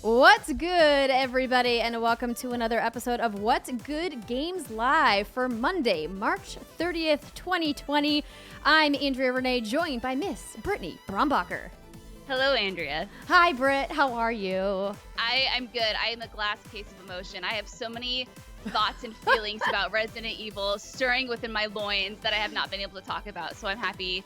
What's good, everybody, and welcome to another episode of What's Good Games Live for Monday, March 30th, 2020. I'm Andrea Renee, joined by Miss Brittany Brombacher. Hello, Andrea. Hi, Britt. How are you? I'm good. I am a glass case of emotion. I have so many thoughts and feelings about Resident Evil stirring within my loins that I have not been able to talk about. So I'm happy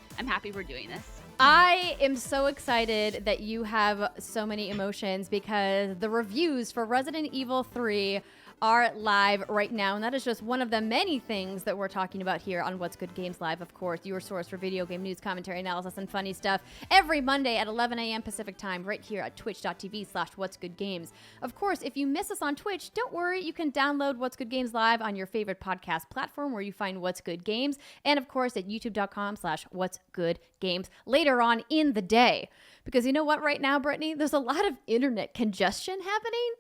we're doing this. I am so excited that you have so many emotions because the reviews for Resident Evil 3 are live right now, and that is just one of the many things that we're talking about here on What's Good Games Live, of course, your source for video game news, commentary, analysis, and funny stuff every Monday at 11 a.m. Pacific time right here at twitch.tv/whatsgoodgames. Of course, if you miss us on Twitch, don't worry, you can download What's Good Games Live on your favorite podcast platform where you find What's Good Games, and of course at youtube.com/whatsgoodgames later on in the day. Because you know what, right now, Brittany, there's a lot of internet congestion happening.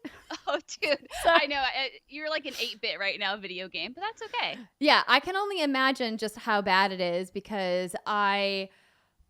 Oh, dude, so, I know. You're like an 8-bit right now video game, but that's okay. Yeah, I can only imagine just how bad it is because I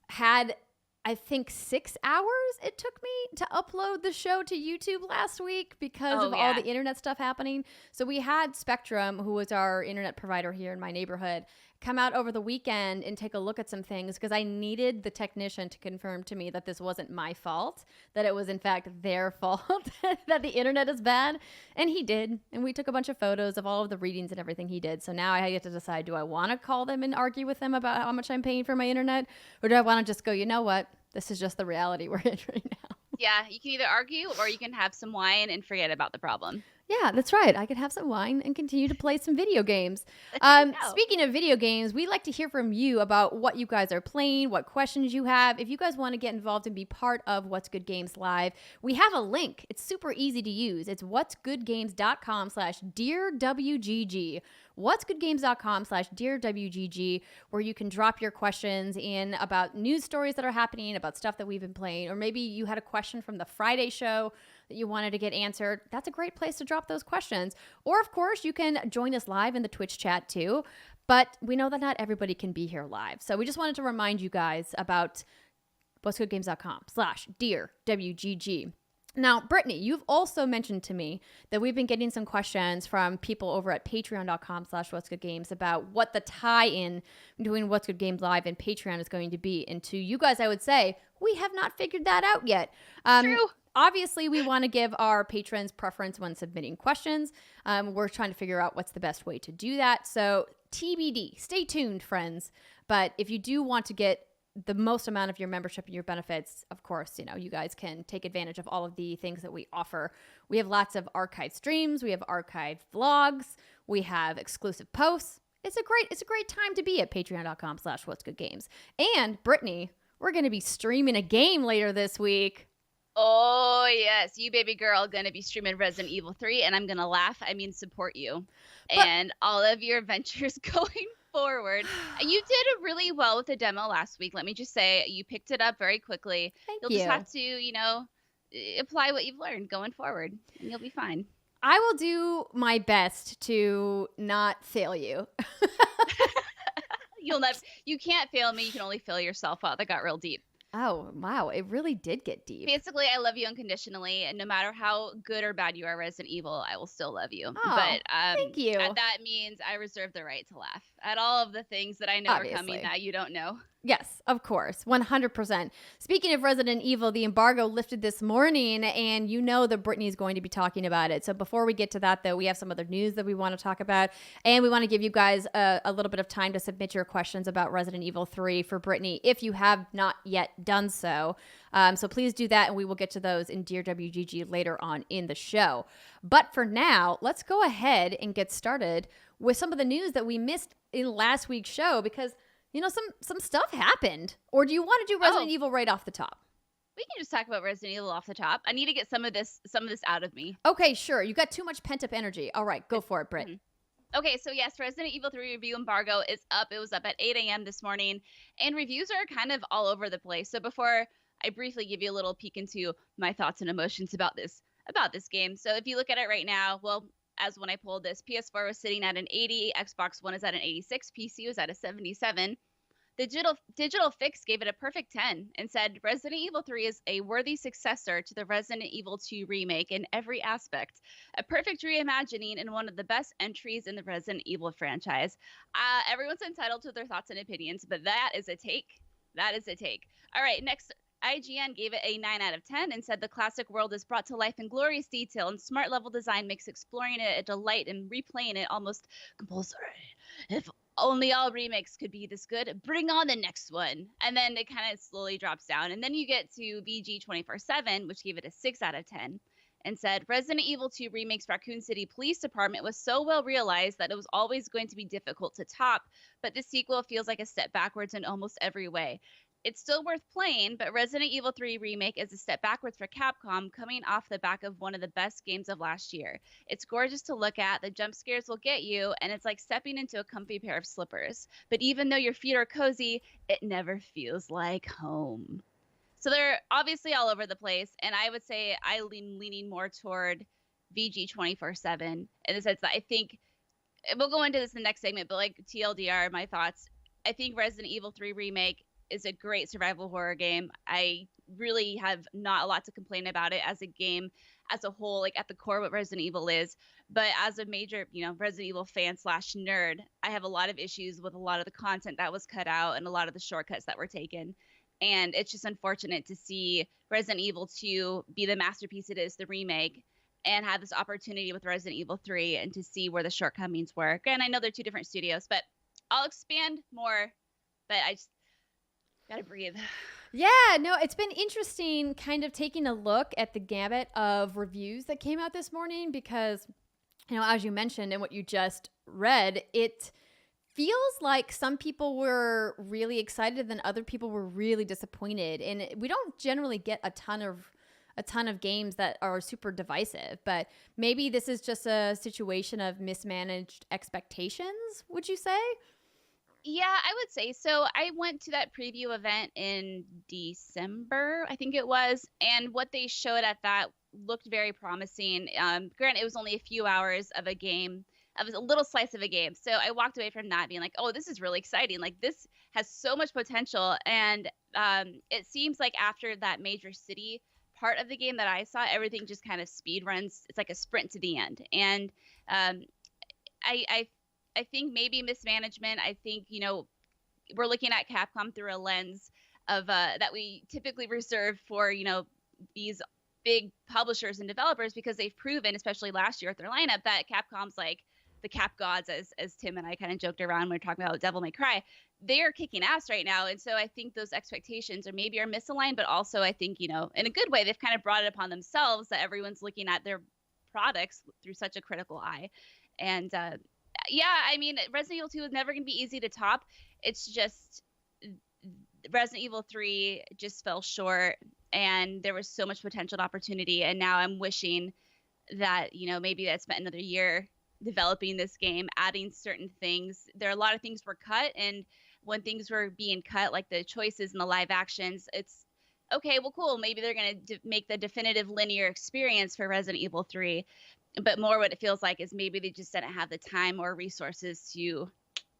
had, I think, 6 hours it took me to upload the show to YouTube last week because of all the internet stuff happening. So we had Spectrum, who was our internet provider here in my neighborhood, come out over the weekend and take a look at some things because I needed the technician to confirm to me that this wasn't my fault, that it was in fact their fault, that the internet is bad. And he did. And we took a bunch of photos of all of the readings and everything he did. So now I get to decide, do I want to call them and argue with them about how much I'm paying for my internet? Or do I want to just go, you know what? This is just the reality we're in right now. Yeah, you can either argue or you can have some wine and forget about the problem. Yeah, that's right. I could have some wine and continue to play some video games. Speaking of video games, we'd like to hear from you about what you guys are playing, what questions you have. If you guys want to get involved and be part of What's Good Games Live, we have a link. It's super easy to use. It's whatsgoodgames.com/DearWGG. whatsgoodgames.com/DearWGG, where you can drop your questions in about news stories that are happening, about stuff that we've been playing, or maybe you had a question from the Friday show that you wanted to get answered. That's a great place to drop those questions. Or, of course, you can join us live in the Twitch chat, too. But we know that not everybody can be here live. So we just wanted to remind you guys about whatsgoodgames.com/DearWGG. Now, Brittany, you've also mentioned to me that we've been getting some questions from people over at patreon.com/whatsgoodgames about what the tie-in between What's Good Games Live and Patreon is going to be. And to you guys, I would say, we have not figured that out yet. True. Obviously, we want to give our patrons preference when submitting questions. We're trying to figure out what's the best way to do that. So TBD, stay tuned, friends. But if you do want to get the most amount of your membership and your benefits, of course, you know, you guys can take advantage of all of the things that we offer. We have lots of archived streams. We have archived vlogs. We have exclusive posts. It's a great time to be at patreon.com/whatsgoodgames. And Brittany, we're going to be streaming a game later this week. Oh, yes. You baby girl going to be streaming Resident Evil 3, and I'm going to laugh. I mean, support you and all of your adventures going forward. You did really well with the demo last week. Let me just say, you picked it up very quickly. You'll just have to, apply what you've learned going forward, and you'll be fine. I will do my best to not fail you. You can't fail me. You can only fail yourself. Wow, that got real deep. Oh, wow. It really did get deep. Basically, I love you unconditionally, and no matter how good or bad you are Resident Evil, I will still love you. Oh, but thank you. That means I reserve the right to laugh at all of the things that I know are coming that you don't know. Yes, of course. 100%. Speaking of Resident Evil, the embargo lifted this morning, and you know that Brittany's going to be talking about it. So before we get to that, though, we have some other news that we want to talk about, and we want to give you guys a little bit of time to submit your questions about Resident Evil 3 for Brittany if you have not yet done so. So please do that, and we will get to those in Dear WGG later on in the show. But for now, let's go ahead and get started with some of the news that we missed in last week's show because some stuff happened. Or do you want to do Resident Evil right off the top? We can just talk about Resident Evil off the top. I need to get some of this out of me. Okay, sure. You got too much pent-up energy. All right, go for it, Britt. Mm-hmm. Okay, so yes, Resident Evil 3 review embargo is up. It was up at 8 a.m. this morning, and reviews are kind of all over the place. So before I briefly give you a little peek into my thoughts and emotions about this game. So if you look at it right now, well, as when I pulled this, PS4 was sitting at an 80, Xbox One is at an 86, PC was at a 77. Digital Fix gave it a perfect 10 and said Resident Evil 3 is a worthy successor to the Resident Evil 2 remake in every aspect. A perfect reimagining and one of the best entries in the Resident Evil franchise. Everyone's entitled to their thoughts and opinions, but that is a take. That is a take. All right, next, IGN gave it a 9 out of 10 and said the classic world is brought to life in glorious detail, and smart level design makes exploring it a delight and replaying it almost compulsory. If only all remakes could be this good, bring on the next one. And then it kind of slowly drops down. And then you get to VG 24/7, which gave it a 6 out of 10. And said Resident Evil 2 Remake's Raccoon City Police Department was so well realized that it was always going to be difficult to top, but the sequel feels like a step backwards in almost every way. It's still worth playing, but Resident Evil 3 Remake is a step backwards for Capcom, coming off the back of one of the best games of last year. It's gorgeous to look at, the jump scares will get you, and it's like stepping into a comfy pair of slippers. But even though your feet are cozy, it never feels like home. So they're obviously all over the place, and I would say I'm leaning more toward VG 24/7 in the sense that I think, we'll go into this in the next segment, but like TLDR, my thoughts, I think Resident Evil 3 Remake is a great survival horror game. I really have not a lot to complain about it as a game as a whole, like at the core what Resident Evil is. But as a major, Resident Evil fan / nerd, I have a lot of issues with a lot of the content that was cut out and a lot of the shortcuts that were taken. And it's just unfortunate to see Resident Evil 2 be the masterpiece it is, the remake, and have this opportunity with Resident Evil 3 and to see where the shortcomings were. And I know they're two different studios, but I'll expand more, but I just gotta breathe. Yeah, no, it's been interesting kind of taking a look at the gamut of reviews that came out this morning because, as you mentioned and what you just read, it feels like some people were really excited and other people were really disappointed. And we don't generally get a ton of games that are super divisive, but maybe this is just a situation of mismanaged expectations, would you say? Yeah, I would say so. I went to that preview event in December, I think it was, and what they showed at that looked very promising. Granted, it was only a few hours of a game. It was a little slice of a game. So I walked away from that being like, oh, this is really exciting. Like, this has so much potential. And it seems like after that major city part of the game that I saw, everything just kind of speed runs. It's like a sprint to the end. And I think maybe mismanagement. I think, we're looking at Capcom through a lens of that we typically reserve for, these big publishers and developers, because they've proven, especially last year with their lineup, that Capcom's like the Cap gods, as Tim and I kind of joked around when we were talking about Devil May Cry. They are kicking ass right now. And so I think those expectations are misaligned, but also I think, in a good way, they've kind of brought it upon themselves that everyone's looking at their products through such a critical eye. And yeah, I mean, Resident Evil 2 is never going to be easy to top. It's just Resident Evil 3 just fell short, and there was so much potential and opportunity. And now I'm wishing that, maybe I spent another year developing this game, adding certain things. There are a lot of things were cut, and when things were being cut, like the choices and the live actions, it's okay, well, cool. Maybe they're going to make the definitive linear experience for Resident Evil 3. But more what it feels like is maybe they just didn't have the time or resources to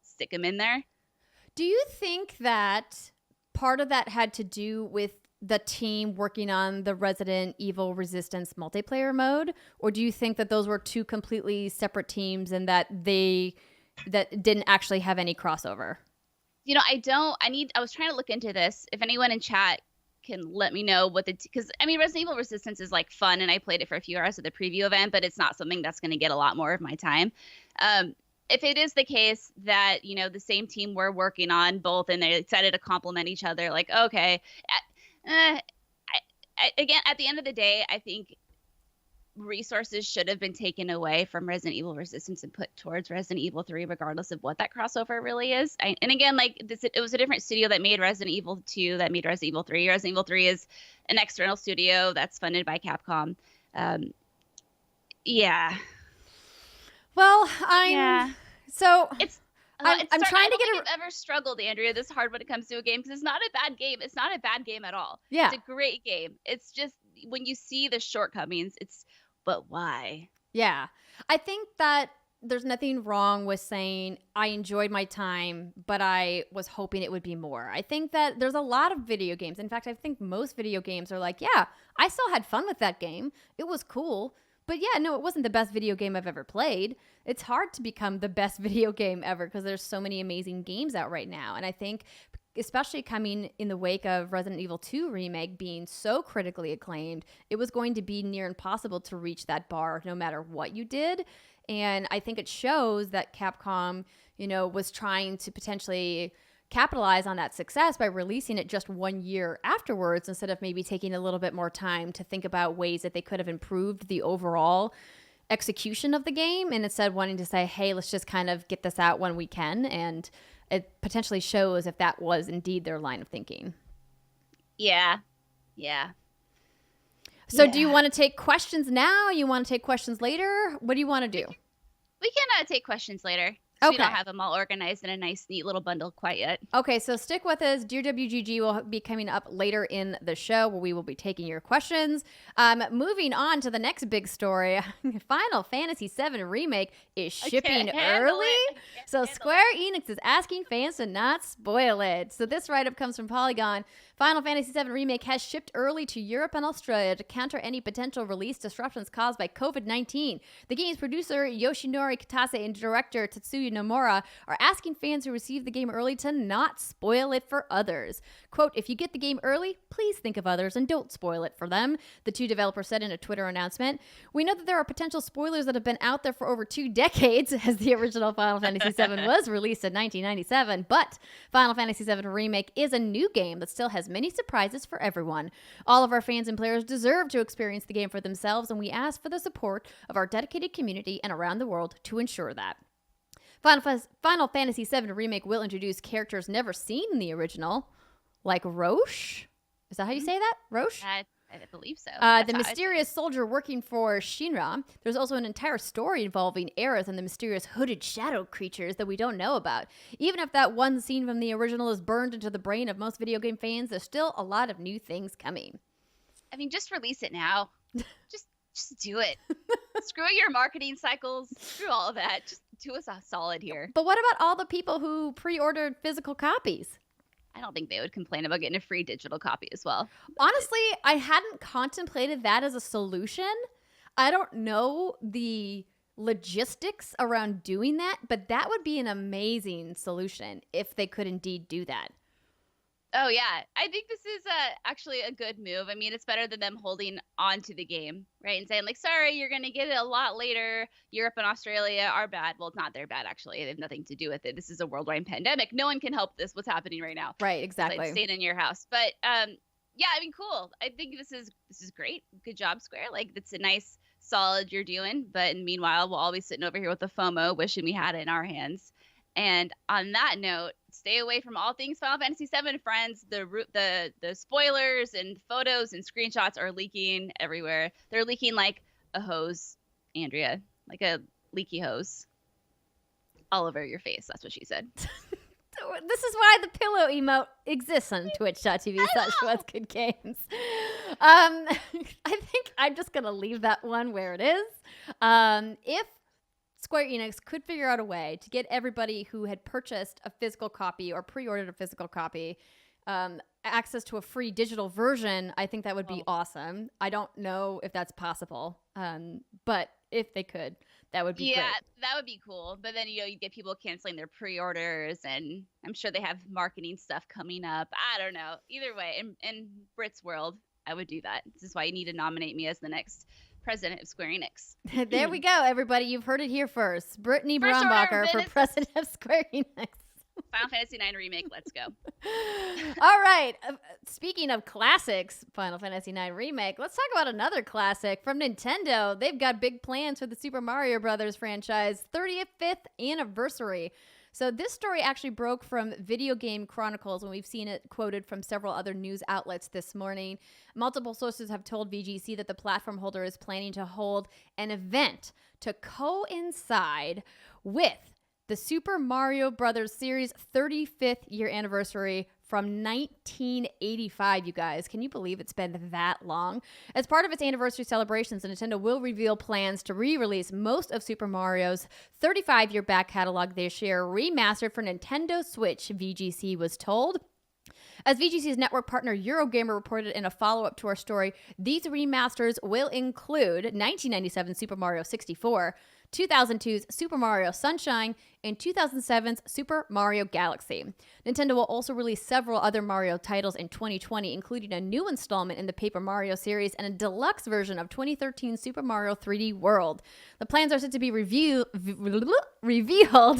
stick them in there. Do you think that part of that had to do with the team working on the Resident Evil Resistance multiplayer mode? Or do you think that those were two completely separate teams and that that didn't actually have any crossover? I was trying to look into this. If anyone in chat can let me know what because Resident Evil Resistance is like fun, and I played it for a few hours at the preview event, but it's not something that's going to get a lot more of my time. If it is the case that the same team were working on both and they decided to complement each other, like, okay, again, at the end of the day, I think resources should have been taken away from Resident Evil Resistance and put towards Resident Evil 3, regardless of what that crossover really is. And again, it was a different studio that made Resident Evil 2, that made Resident Evil 3. Resident Evil 3 is an external studio that's funded by Capcom. Yeah. Well, I'm trying to I don't think you've ever struggled, Andrea, this hard when it comes to a game, because it's not a bad game. It's not a bad game at all. Yeah. It's a great game. It's just when you see the shortcomings, but why? Yeah. I think that there's nothing wrong with saying I enjoyed my time, but I was hoping it would be more. I think that there's a lot of video games. In fact, I think most video games are like, yeah, I still had fun with that game. It was cool. But yeah, no, it wasn't the best video game I've ever played. It's hard to become the best video game ever because there's so many amazing games out right now. And I think especially coming in the wake of Resident Evil 2 Remake being so critically acclaimed, it was going to be near impossible to reach that bar no matter what you did. And I think it shows that Capcom, was trying to potentially capitalize on that success by releasing it just 1 year afterwards instead of maybe taking a little bit more time to think about ways that they could have improved the overall execution of the game, and instead wanting to say, hey, let's just kind of get this out when we can. And it potentially shows if that was indeed their line of thinking. Yeah. So do you want to take questions now? You want to take questions later? What do you want to do? We can take questions later. Okay. We don't have them all organized in a nice, neat little bundle quite yet. Okay, so stick with us. Dear WGG will be coming up later in the show where we will be taking your questions. Moving on to the next big story. Final Fantasy VII Remake is shipping early. So Square Enix is asking fans to not spoil it. So this write-up comes from Polygon. Final Fantasy VII Remake has shipped early to Europe and Australia to counter any potential release disruptions caused by COVID-19. The game's producer Yoshinori Kitase and director Tetsuya Nomura are asking fans who receive the game early to not spoil it for others. Quote, if you get the game early, please think of others and don't spoil it for them, the two developers said in a Twitter announcement. We know that there are potential spoilers that have been out there for over 2 decades, as the original Final Fantasy VII was released in 1997, but Final Fantasy VII Remake is a new game that still has many surprises for everyone. All of our fans and players deserve to experience the game for themselves, and we ask for the support of our dedicated community and around the world to ensure that. Final Fantasy VII Remake will introduce characters never seen in the original, like Roche. Is that how you say that? Roche? I believe so. The mysterious soldier working for Shinra. There's also an entire story involving Aerith and the mysterious hooded shadow creatures that we don't know about. Even if that one scene from the original is burned into the brain of most video game fans, there's still a lot of new things coming. I mean, just release it now. Just do it. Screw your marketing cycles. Screw all of that. Just do us a solid here. But what about all the people who pre-ordered physical copies? I don't think they would complain about getting a free digital copy as well. Honestly, I hadn't contemplated that as a solution. I don't know the logistics around doing that, but that would be an amazing solution if they could indeed do that. Oh, yeah. I think this is actually a good move. I mean, it's better than them holding on to the game, right? And saying, like, sorry, you're going to get it a lot later. Europe and Australia are bad. Well, it's not their bad, actually. They have nothing to do with it. This is a worldwide pandemic. No one can help this, what's happening right now. Right, exactly. Like staying in your house. But, yeah, I mean, cool. I think this is great. Good job, Square. Like, it's a nice, solid you're doing. But meanwhile, we'll all be sitting over here with the FOMO, wishing we had it in our hands. And on that note, stay away from all things Final Fantasy VII, friends. The spoilers and photos and screenshots are leaking everywhere. They're leaking like a hose, Andrea, like a leaky hose, all over your face. That's what she said. This is why the pillow emote exists on twitch.tv/what'sgoodgames. I think I'm just gonna leave that one where it is. If Square Enix could figure out a way to get everybody who had purchased a physical copy or pre-ordered a physical copy access to a free digital version, I think that would be awesome. I don't know if that's possible, but if they could, that would be great. Yeah, that would be cool. But then, you get people canceling their pre-orders, and I'm sure they have marketing stuff coming up. I don't know. Either way, in Britt's world, I would do that. This is why you need to nominate me as the next president of Square Enix. There we go, everybody. You've heard it here first. Brittany Brombacher for president of Square Enix. Final Fantasy IX Remake, let's go. All right. Speaking of classics, Final Fantasy IX Remake, let's talk about another classic from Nintendo. They've got big plans for the Super Mario Brothers franchise 35th anniversary. So this story actually broke from Video Game Chronicles, and we've seen it quoted from several other news outlets this morning. Multiple sources have told VGC that the platform holder is planning to hold an event to coincide with the Super Mario Brothers series 35th year anniversary from 1985, you guys. Can you believe it's been that long? As part of its anniversary celebrations, Nintendo will reveal plans to re-release most of Super Mario's 35-year back catalog this year, remastered for Nintendo Switch, VGC was told. As VGC's network partner Eurogamer reported in a follow-up to our story, these remasters will include 1997 Super Mario 64, 2002's Super Mario Sunshine, and 2007's Super Mario Galaxy. Nintendo will also release several other Mario titles in 2020, including a new installment in the Paper Mario series and a deluxe version of 2013 Super Mario 3D World. The plans are set to be revealed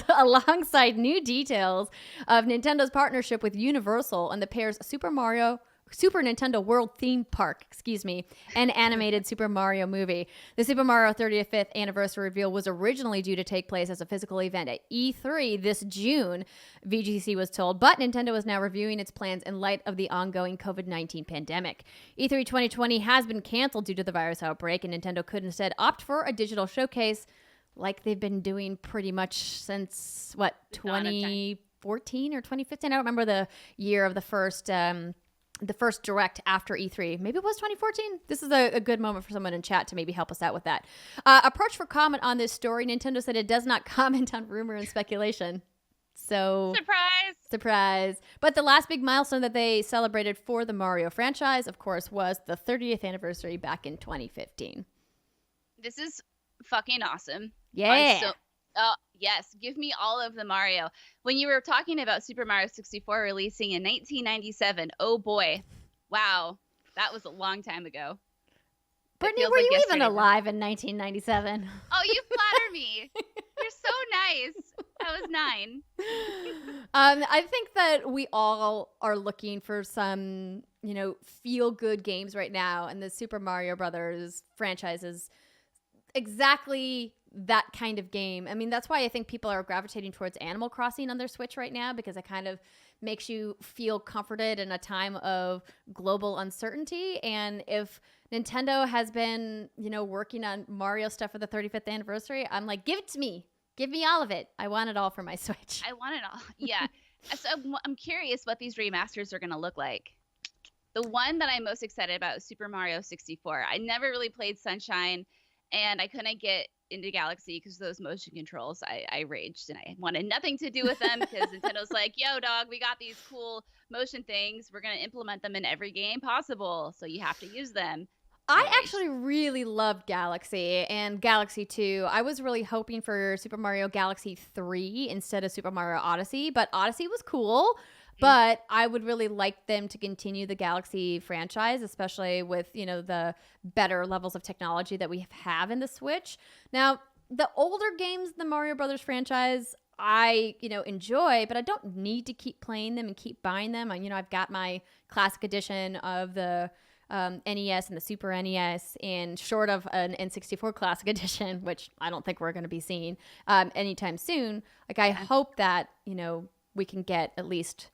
alongside new details of Nintendo's partnership with Universal and the pair's Super Nintendo World theme park, and animated Super Mario movie. The Super Mario 35th anniversary reveal was originally due to take place as a physical event at E3 this June, VGC was told, but Nintendo is now reviewing its plans in light of the ongoing COVID-19 pandemic. E3 2020 has been canceled due to the virus outbreak, and Nintendo could instead opt for a digital showcase like they've been doing pretty much since, 2014 or 2015? I don't remember the year of the first direct after E3. Maybe it was 2014. This is a good moment for someone in chat to maybe help us out with that. Approach for comment on this story. Nintendo said it does not comment on rumor and speculation. So surprise. But the last big milestone that they celebrated for the Mario franchise, of course, was the 30th anniversary back in 2015. This is fucking awesome. Yeah. Yes, give me all of the Mario. When you were talking about Super Mario 64 releasing in 1997, oh boy, wow, that was a long time ago. Brittany, were you even alive in 1997? Oh, you flatter me. You're so nice. I was 9. I think that we all are looking for some, feel-good games right now, and the Super Mario Brothers franchise is exactly that kind of game. I mean, that's why I think people are gravitating towards Animal Crossing on their Switch right now, because it kind of makes you feel comforted in a time of global uncertainty. And if Nintendo has been, working on Mario stuff for the 35th anniversary, I'm like, give it to me. Give me all of it. I want it all for my Switch. I want it all. Yeah. So I'm curious what these remasters are going to look like. The one that I'm most excited about is Super Mario 64. I never really played Sunshine, and I couldn't get into Galaxy because of those motion controls. I raged and I wanted nothing to do with them because Nintendo's like, yo, dog, we got these cool motion things. We're going to implement them in every game possible, so you have to use them. I actually really loved Galaxy and Galaxy 2. I was really hoping for Super Mario Galaxy 3 instead of Super Mario Odyssey, but Odyssey was cool. But I would really like them to continue the Galaxy franchise, especially with, the better levels of technology that we have in the Switch. Now, the older games, the Mario Brothers franchise, I, enjoy, but I don't need to keep playing them and keep buying them. I've got my classic edition of the NES and the Super NES, and short of an N64 Classic Edition, which I don't think we're going to be seeing anytime soon. I hope that, we can get at least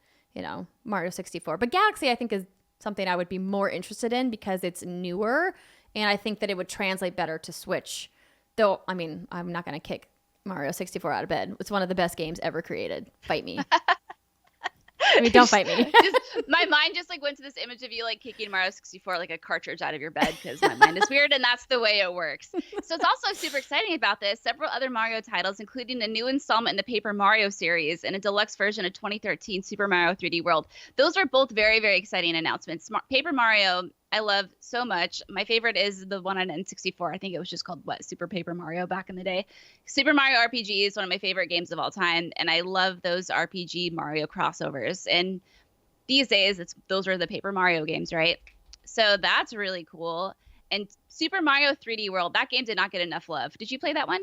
Mario 64. But Galaxy, I think, is something I would be more interested in because it's newer, and I think that it would translate better to Switch. Though, I'm not going to kick Mario 64 out of bed. It's one of the best games ever created. Fight me. Don't fight me. My mind just went to this image of you kicking Mario 64 like a cartridge out of your bed, because my mind is weird and that's the way it works. So it's also super exciting about this. Several other Mario titles, including a new installment in the Paper Mario series and a deluxe version of 2013 Super Mario 3D World. Those are both very, very exciting announcements. Paper Mario, I love so much. My favorite is the one on N64. I think it was just called Super Paper Mario back in the day. Super Mario RPG is one of my favorite games of all time, and I love those RPG Mario crossovers. And these days, those are the Paper Mario games, right? So that's really cool. And Super Mario 3D World, that game did not get enough love. Did you play that one?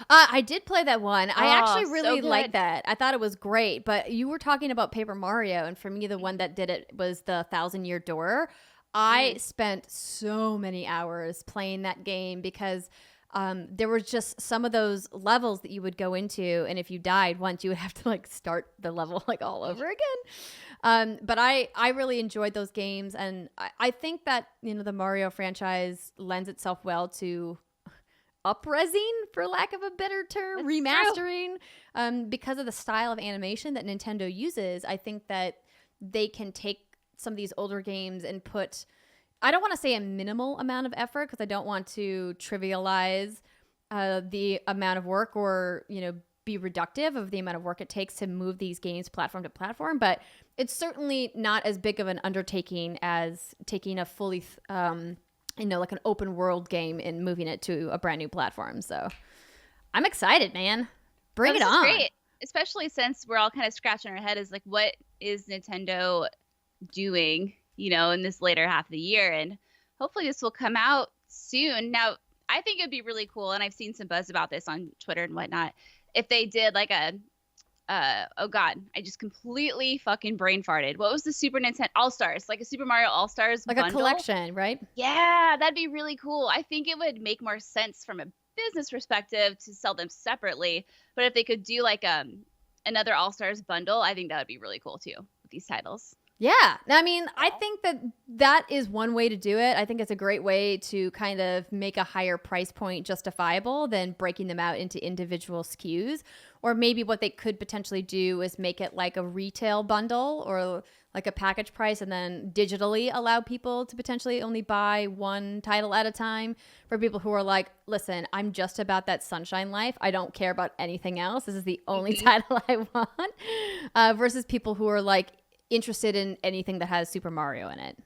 I did play that one. I actually really liked that. I thought it was great. But you were talking about Paper Mario, and for me, the one that did it was the 1,000-Year Door. I spent so many hours playing that game because there were just some of those levels that you would go into, and if you died once, you would have to start the level all over again. But I really enjoyed those games, and I think that the Mario franchise lends itself well to up-resing, for lack of a better term, That's remastering, because of the style of animation that Nintendo uses. I think that they can take some of these older games and put, I don't want to say a minimal amount of effort, because I don't want to trivialize the amount of work, or, you know, be reductive of the amount of work it takes to move these games platform to platform. But it's certainly not as big of an undertaking as taking a fully, you know, like an open world game and moving it to a brand new platform. So I'm excited, man. Bring it on. Great. Especially since we're all kind of scratching our head is like, what is Nintendo doing, you know, in this later half of the year? And hopefully this will come out soon. Now, I think it'd be really cool, and I've seen some buzz about this on Twitter and whatnot, if they did like a oh god, I just completely fucking brain farted. What was the Super Nintendo All-Stars? Like a Super Mario All-Stars like bundle? a collection, right? Yeah, that'd be really cool. I think it would make more sense from a business perspective to sell them separately. But if they could do like another All-Stars bundle, I think that would be really cool too with these titles. Yeah. I mean, I think that is one way to do it. I think it's a great way to kind of make a higher price point justifiable than breaking them out into individual SKUs. Or maybe what they could potentially do is make it like a retail bundle or like a package price, and then digitally allow people to potentially only buy one title at a time, for people who are like, listen, I'm just about that sunshine life. I don't care about anything else. This is the only title I want. Versus people who are like, interested in anything that has Super Mario in it.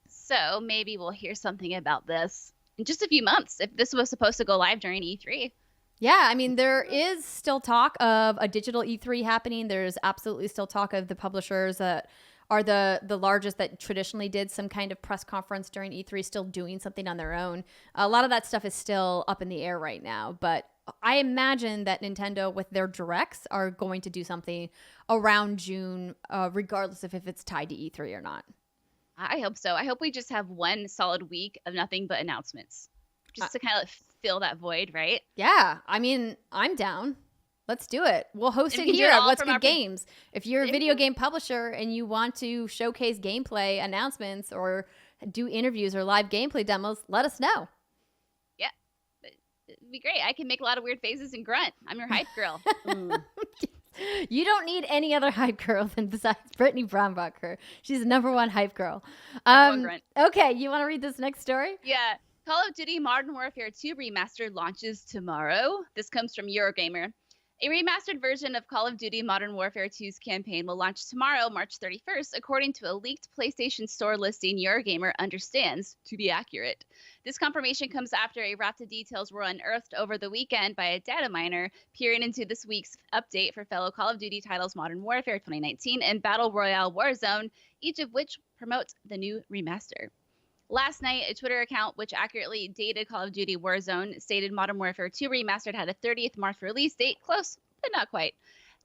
So maybe we'll hear something about this in just a few months, if this was supposed to go live during E3. Yeah, I mean, there is still talk of a digital E3 happening. There's absolutely still talk of the publishers that are the largest that traditionally did some kind of press conference during E3 still doing something on their own. A lot of that stuff is still up in the air right now, but I imagine that Nintendo with their directs are going to do something around June, regardless of if it's tied to E3 or not. I hope so. I hope we just have one solid week of nothing but announcements, just to kind of fill that void, right? Yeah, I mean, I'm down. Let's do it. We'll host it here at What's Good Games. If you're a video game publisher and you want to showcase gameplay announcements or do interviews or live gameplay demos, let us know. Yeah, it'd be great. I can make a lot of weird faces and grunt. I'm your hype girl. You don't need any other hype girl than besides Brittany Brombacher. She's the #1 hype girl. Okay, you want to read this next story? Yeah. Call of Duty Modern Warfare 2 Remastered launches tomorrow. This comes from Eurogamer. A remastered version of Call of Duty Modern Warfare 2's campaign will launch tomorrow, March 31st, according to a leaked PlayStation Store listing Eurogamer understands to be accurate. This confirmation comes after a raft of details were unearthed over the weekend by a data miner peering into this week's update for fellow Call of Duty titles Modern Warfare 2019 and Battle Royale Warzone, each of which promotes the new remaster. Last night, a Twitter account which accurately dated Call of Duty Warzone stated Modern Warfare 2 Remastered had a 30th March release date, close, but not quite.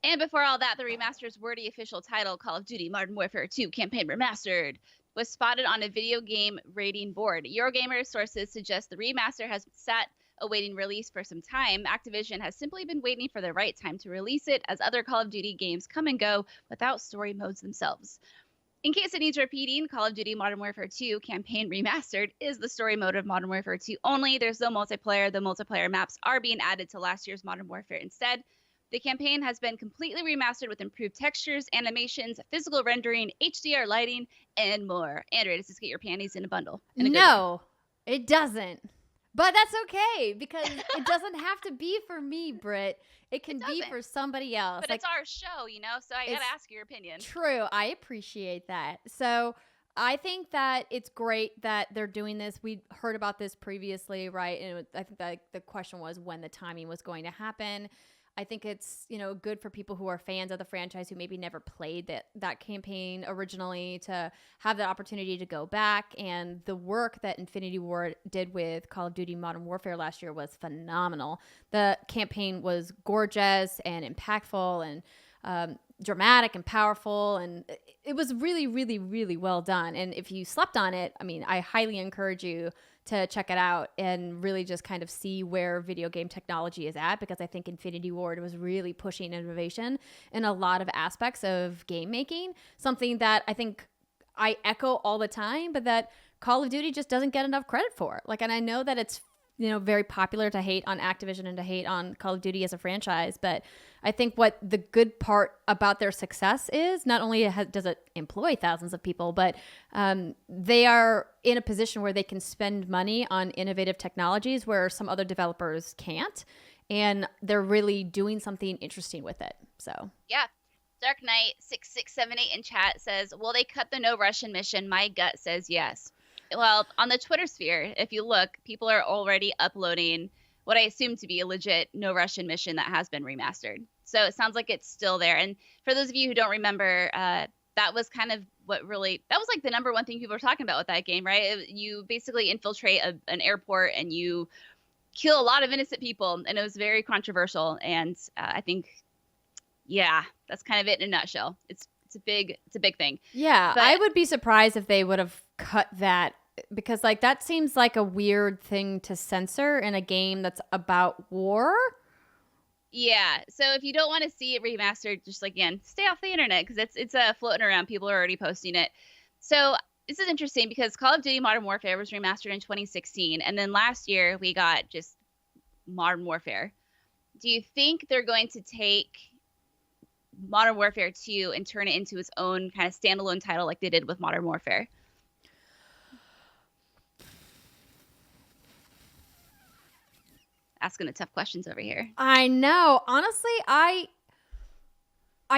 And before all that, the remaster's wordy official title, Call of Duty Modern Warfare 2 Campaign Remastered, was spotted on a video game rating board. Eurogamer sources suggest the remaster has sat awaiting release for some time. Activision has simply been waiting for the right time to release it, as other Call of Duty games come and go without story modes themselves. In case it needs repeating, Call of Duty Modern Warfare 2 Campaign Remastered is the story mode of Modern Warfare 2 only. There's no multiplayer. The multiplayer maps are being added to last year's Modern Warfare instead. The campaign has been completely remastered with improved textures, animations, physical rendering, HDR lighting, and more. Andrea, does this get your panties in a bundle? No, it doesn't. But that's okay, because it doesn't have to be for me, Britt. It can be for somebody else. But like, it's our show, you know, so I got to ask your opinion. True. I appreciate that. So I think that it's great that they're doing this. We heard about this previously, right? And I think that the question was when the timing was going to happen. I think it's, you know, good for people who are fans of the franchise who maybe never played that campaign originally to have the opportunity to go back. And the work that Infinity Ward did with Call of Duty Modern Warfare last year was phenomenal. The campaign was gorgeous and impactful and dramatic and powerful, and it was really, really, really well done. And if you slept on it, I mean, I highly encourage you to check it out and really just kind of see where video game technology is at, because I think Infinity Ward was really pushing innovation in a lot of aspects of game making, something that I think I echo all the time, but that Call of Duty just doesn't get enough credit for. Like, and I know that it's very popular to hate on Activision and to hate on Call of Duty as a franchise. But I think what the good part about their success is, not only does it employ thousands of people, but they are in a position where they can spend money on innovative technologies where some other developers can't. And they're really doing something interesting with it. So yeah. Dark Knight 6678 in chat says, will they cut the no Russian mission? My gut says yes. Well, on the Twitter sphere, if you look, people are already uploading what I assume to be a legit no Russian mission that has been remastered. So it sounds like it's still there. And for those of you who don't remember, that was kind of that was like the number one thing people were talking about with that game, right? You basically infiltrate an airport and you kill a lot of innocent people. And it was very controversial. And I think, yeah, that's kind of it in a nutshell. It's a big thing. Yeah, but I would be surprised if they would have cut that, because like that seems like a weird thing to censor in a game that's about war. Yeah, so if you don't want to see it remastered, just again, stay off the internet because it's floating around. People are already posting it. So this is interesting because Call of Duty Modern Warfare was remastered in 2016, and then last year we got just Modern Warfare. Do you think they're going to take Modern Warfare 2 and turn it into its own kind of standalone title like they did with Modern Warfare? Asking the tough questions over here. I know. Honestly, I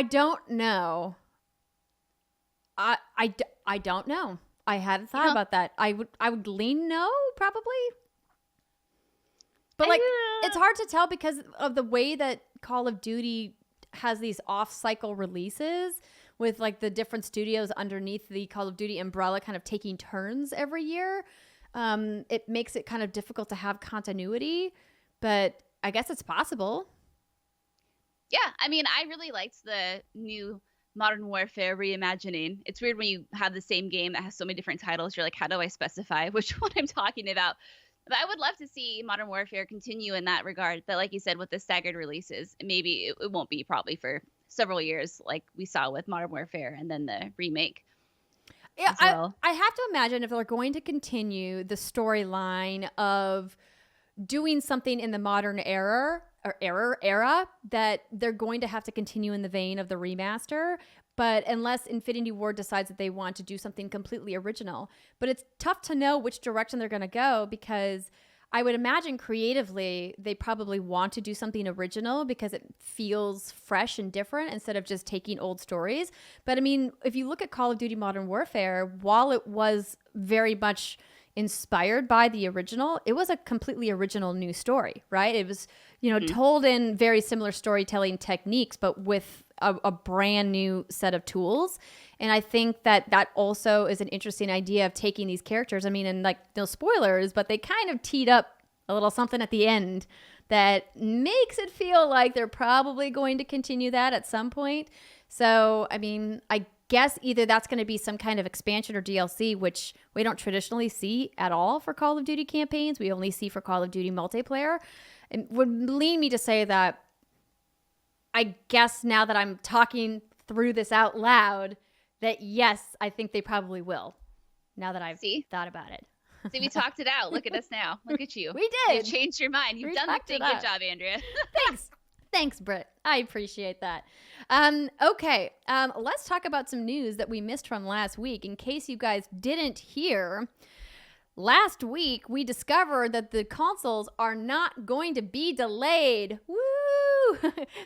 don't know. I don't know. I hadn't thought about that. I would lean no, probably. But like, it's hard to tell because of the way that Call of Duty has these off-cycle releases with like the different studios underneath the Call of Duty umbrella kind of taking turns every year. It makes it kind of difficult to have continuity, but I guess it's possible. Yeah, I mean, I really liked the new Modern Warfare reimagining. It's weird when you have the same game that has so many different titles. You're like, how do I specify which one I'm talking about? But I would love to see Modern Warfare continue in that regard. But like you said, with the staggered releases, maybe it won't be probably for several years like we saw with Modern Warfare and then the remake. Yeah, well. I have to imagine if they're going to continue the storyline of doing something in the modern era, that they're going to have to continue in the vein of the remaster. But unless Infinity Ward decides that they want to do something completely original. But it's tough to know which direction they're going to go, because I would imagine creatively they probably want to do something original because it feels fresh and different instead of just taking old stories. But I mean, if you look at Call of Duty Modern Warfare, while it was very much inspired by the original, it was a completely original new story, right? It was, told in very similar storytelling techniques, but with a brand new set of tools. And I think that also is an interesting idea of taking these characters. I mean, and like, no spoilers, but they kind of teed up a little something at the end that makes it feel like they're probably going to continue that at some point. So, I mean, I guess either that's going to be some kind of expansion or DLC, which we don't traditionally see at all for Call of Duty campaigns. We only see for Call of Duty multiplayer. And would lean me to say that I guess now that I'm talking through this out loud, that yes, I think they probably will, now that I've thought about it. See, we talked it out. Look at us now. Look at you. We did. You changed your mind. You've done the thing. Good job, Andrea. Thanks, Britt. I appreciate that. Okay, let's talk about some news that we missed from last week. In case you guys didn't hear, last week we discovered that the consoles are not going to be delayed. Woo!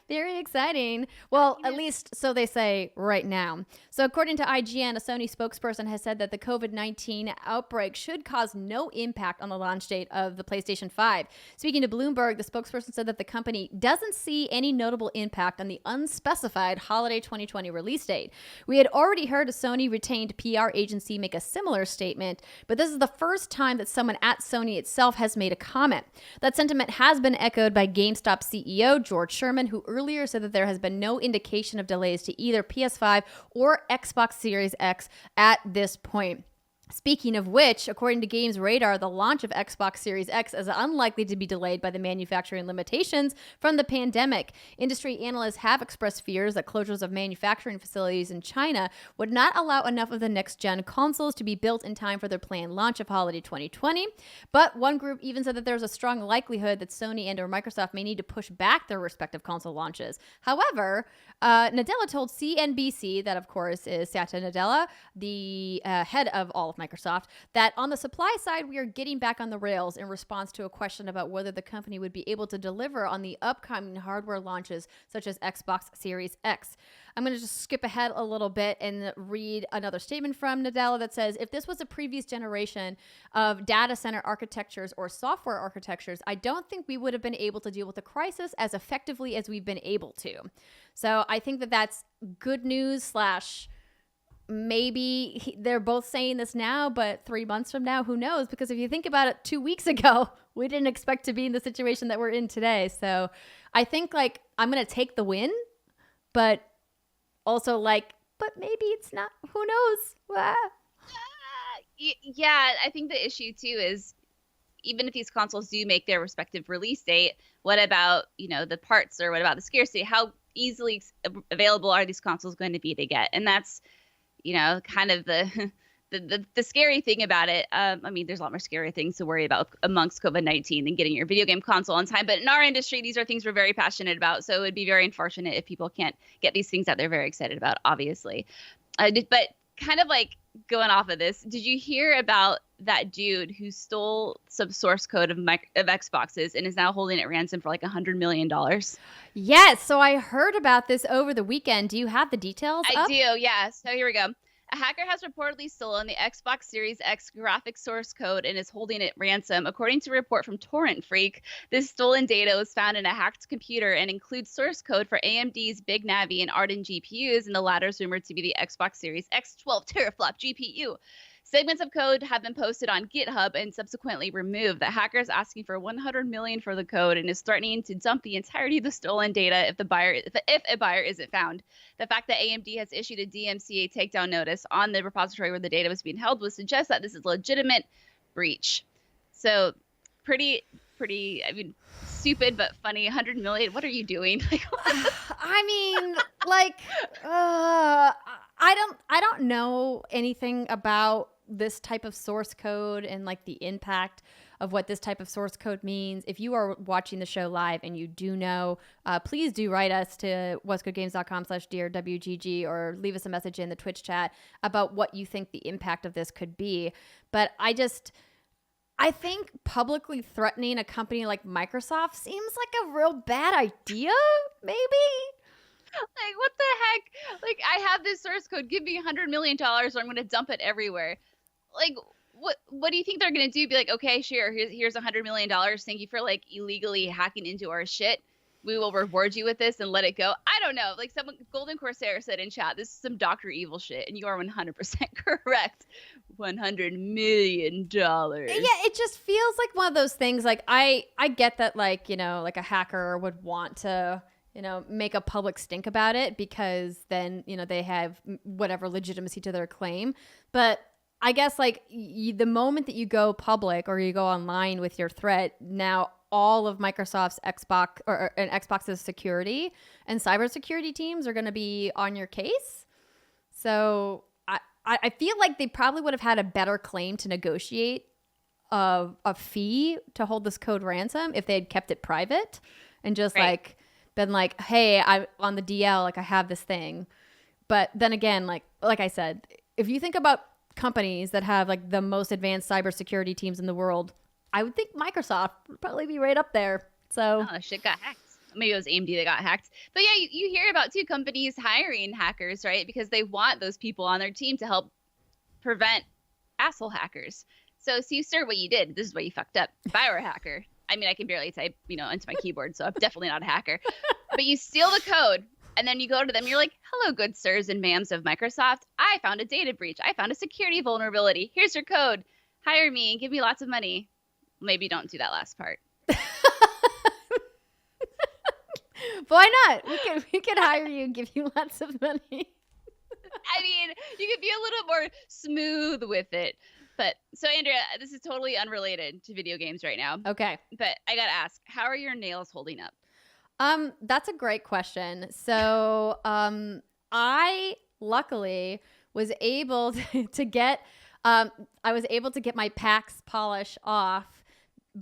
Very exciting. Well, at least so they say right now. So according to IGN, a Sony spokesperson has said that the COVID-19 outbreak should cause no impact on the launch date of the PlayStation 5. Speaking to Bloomberg, the spokesperson said that the company doesn't see any notable impact on the unspecified holiday 2020 release date. We had already heard a Sony retained PR agency make a similar statement, but this is the first time that someone at Sony itself has made a comment. That sentiment has been echoed by GameStop CEO George Sherman, who earlier said that there has been no indication of delays to either PS5 or Xbox Series X at this point. Speaking of which, according to Games Radar, the launch of Xbox Series X is unlikely to be delayed by the manufacturing limitations from the pandemic. Industry analysts have expressed fears that closures of manufacturing facilities in China would not allow enough of the next-gen consoles to be built in time for their planned launch of holiday 2020. But one group even said that there's a strong likelihood that Sony and or Microsoft may need to push back their respective console launches. However, Nadella told CNBC, that of course is Satya Nadella, the head of all of Microsoft, that on the supply side, we are getting back on the rails in response to a question about whether the company would be able to deliver on the upcoming hardware launches, such as Xbox Series X. I'm going to just skip ahead a little bit and read another statement from Nadella that says, if this was a previous generation of data center architectures or software architectures, I don't think we would have been able to deal with the crisis as effectively as we've been able to. So I think that that's good news / maybe they're both saying this now, but 3 months from now, who knows? Because if you think about it, 2 weeks ago, we didn't expect to be in the situation that we're in today. So I think like I'm going to take the win, but also like, but maybe it's not, who knows? Yeah, I think the issue too is even if these consoles do make their respective release date, what about, the parts, or what about the scarcity? How easily available are these consoles going to be to get? And that's, kind of the scary thing about it. I mean, there's a lot more scary things to worry about amongst COVID-19 than getting your video game console on time. But in our industry, these are things we're very passionate about. So it would be very unfortunate if people can't get these things that they're very excited about, obviously. But kind of like going off of this, did you hear about that dude who stole some source code of Xboxes and is now holding it ransom for like $100 million? Yes. So I heard about this over the weekend. Do you have the details? I do. Yeah. So here we go. A hacker has reportedly stolen the Xbox Series X graphics source code and is holding it ransom. According to a report from Torrent Freak, this stolen data was found in a hacked computer and includes source code for AMD's Big Navi and Ardent GPUs, and the latter is rumored to be the Xbox Series X 12 teraflop GPU. Segments of code have been posted on GitHub and subsequently removed. The hacker is asking for $100 million for the code and is threatening to dump the entirety of the stolen data if a buyer isn't found. The fact that AMD has issued a DMCA takedown notice on the repository where the data was being held would suggest that this is a legitimate breach. So pretty, I mean, stupid but funny. $100 million. What are you doing? I mean, like, I don't know anything about this type of source code and like the impact of what this type of source code means. If you are watching the show live and you do know, please do write us to what'sgoodgames.com/Dear WGG or leave us a message in the Twitch chat about what you think the impact of this could be. But I think publicly threatening a company like Microsoft seems like a real bad idea, maybe? Like, what the heck? Like, I have this source code. Give me $100 million or I'm going to dump it everywhere. Like, what do you think they're going to do? Be like, okay, sure, here's $100 million. Thank you for, like, illegally hacking into our shit. We will reward you with this and let it go. I don't know. Like, Golden Corsair said in chat, this is some Dr. Evil shit. And you are 100% correct. $100 million. Yeah, it just feels like one of those things. Like, I get that, like, like a hacker would want to make a public stink about it because then, they have whatever legitimacy to their claim. But I guess like the moment that you go public or you go online with your threat, now all of Microsoft's Xbox's security and cybersecurity teams are going to be on your case. So I feel like they probably would have had a better claim to negotiate a fee to hold this code ransom if they had kept it private and just like been like, hey, I'm on the DL, like I have this thing. But then again, like I said, if you think about companies that have like the most advanced cybersecurity teams in the world, I would think Microsoft would probably be right up there. So shit got hacked. Maybe it was AMD that got hacked. But yeah, you hear about two companies hiring hackers, right? Because they want those people on their team to help prevent asshole hackers. So sir, what you did, this is what you fucked up. If I were a hacker, I mean, I can barely type, into my keyboard, so I'm definitely not a hacker. But you steal the code, and then you go to them, you're like, hello, good sirs and ma'ams of Microsoft. I found a data breach. I found a security vulnerability. Here's your code. Hire me and give me lots of money. Maybe don't do that last part. Why not? We could hire you and give you lots of money. I mean, you could be a little more smooth with it. But so Andrea, this is totally unrelated to video games right now. Okay. But I gotta ask, how are your nails holding up? That's a great question. So, I luckily was able to get, I was able to get my PAX polish off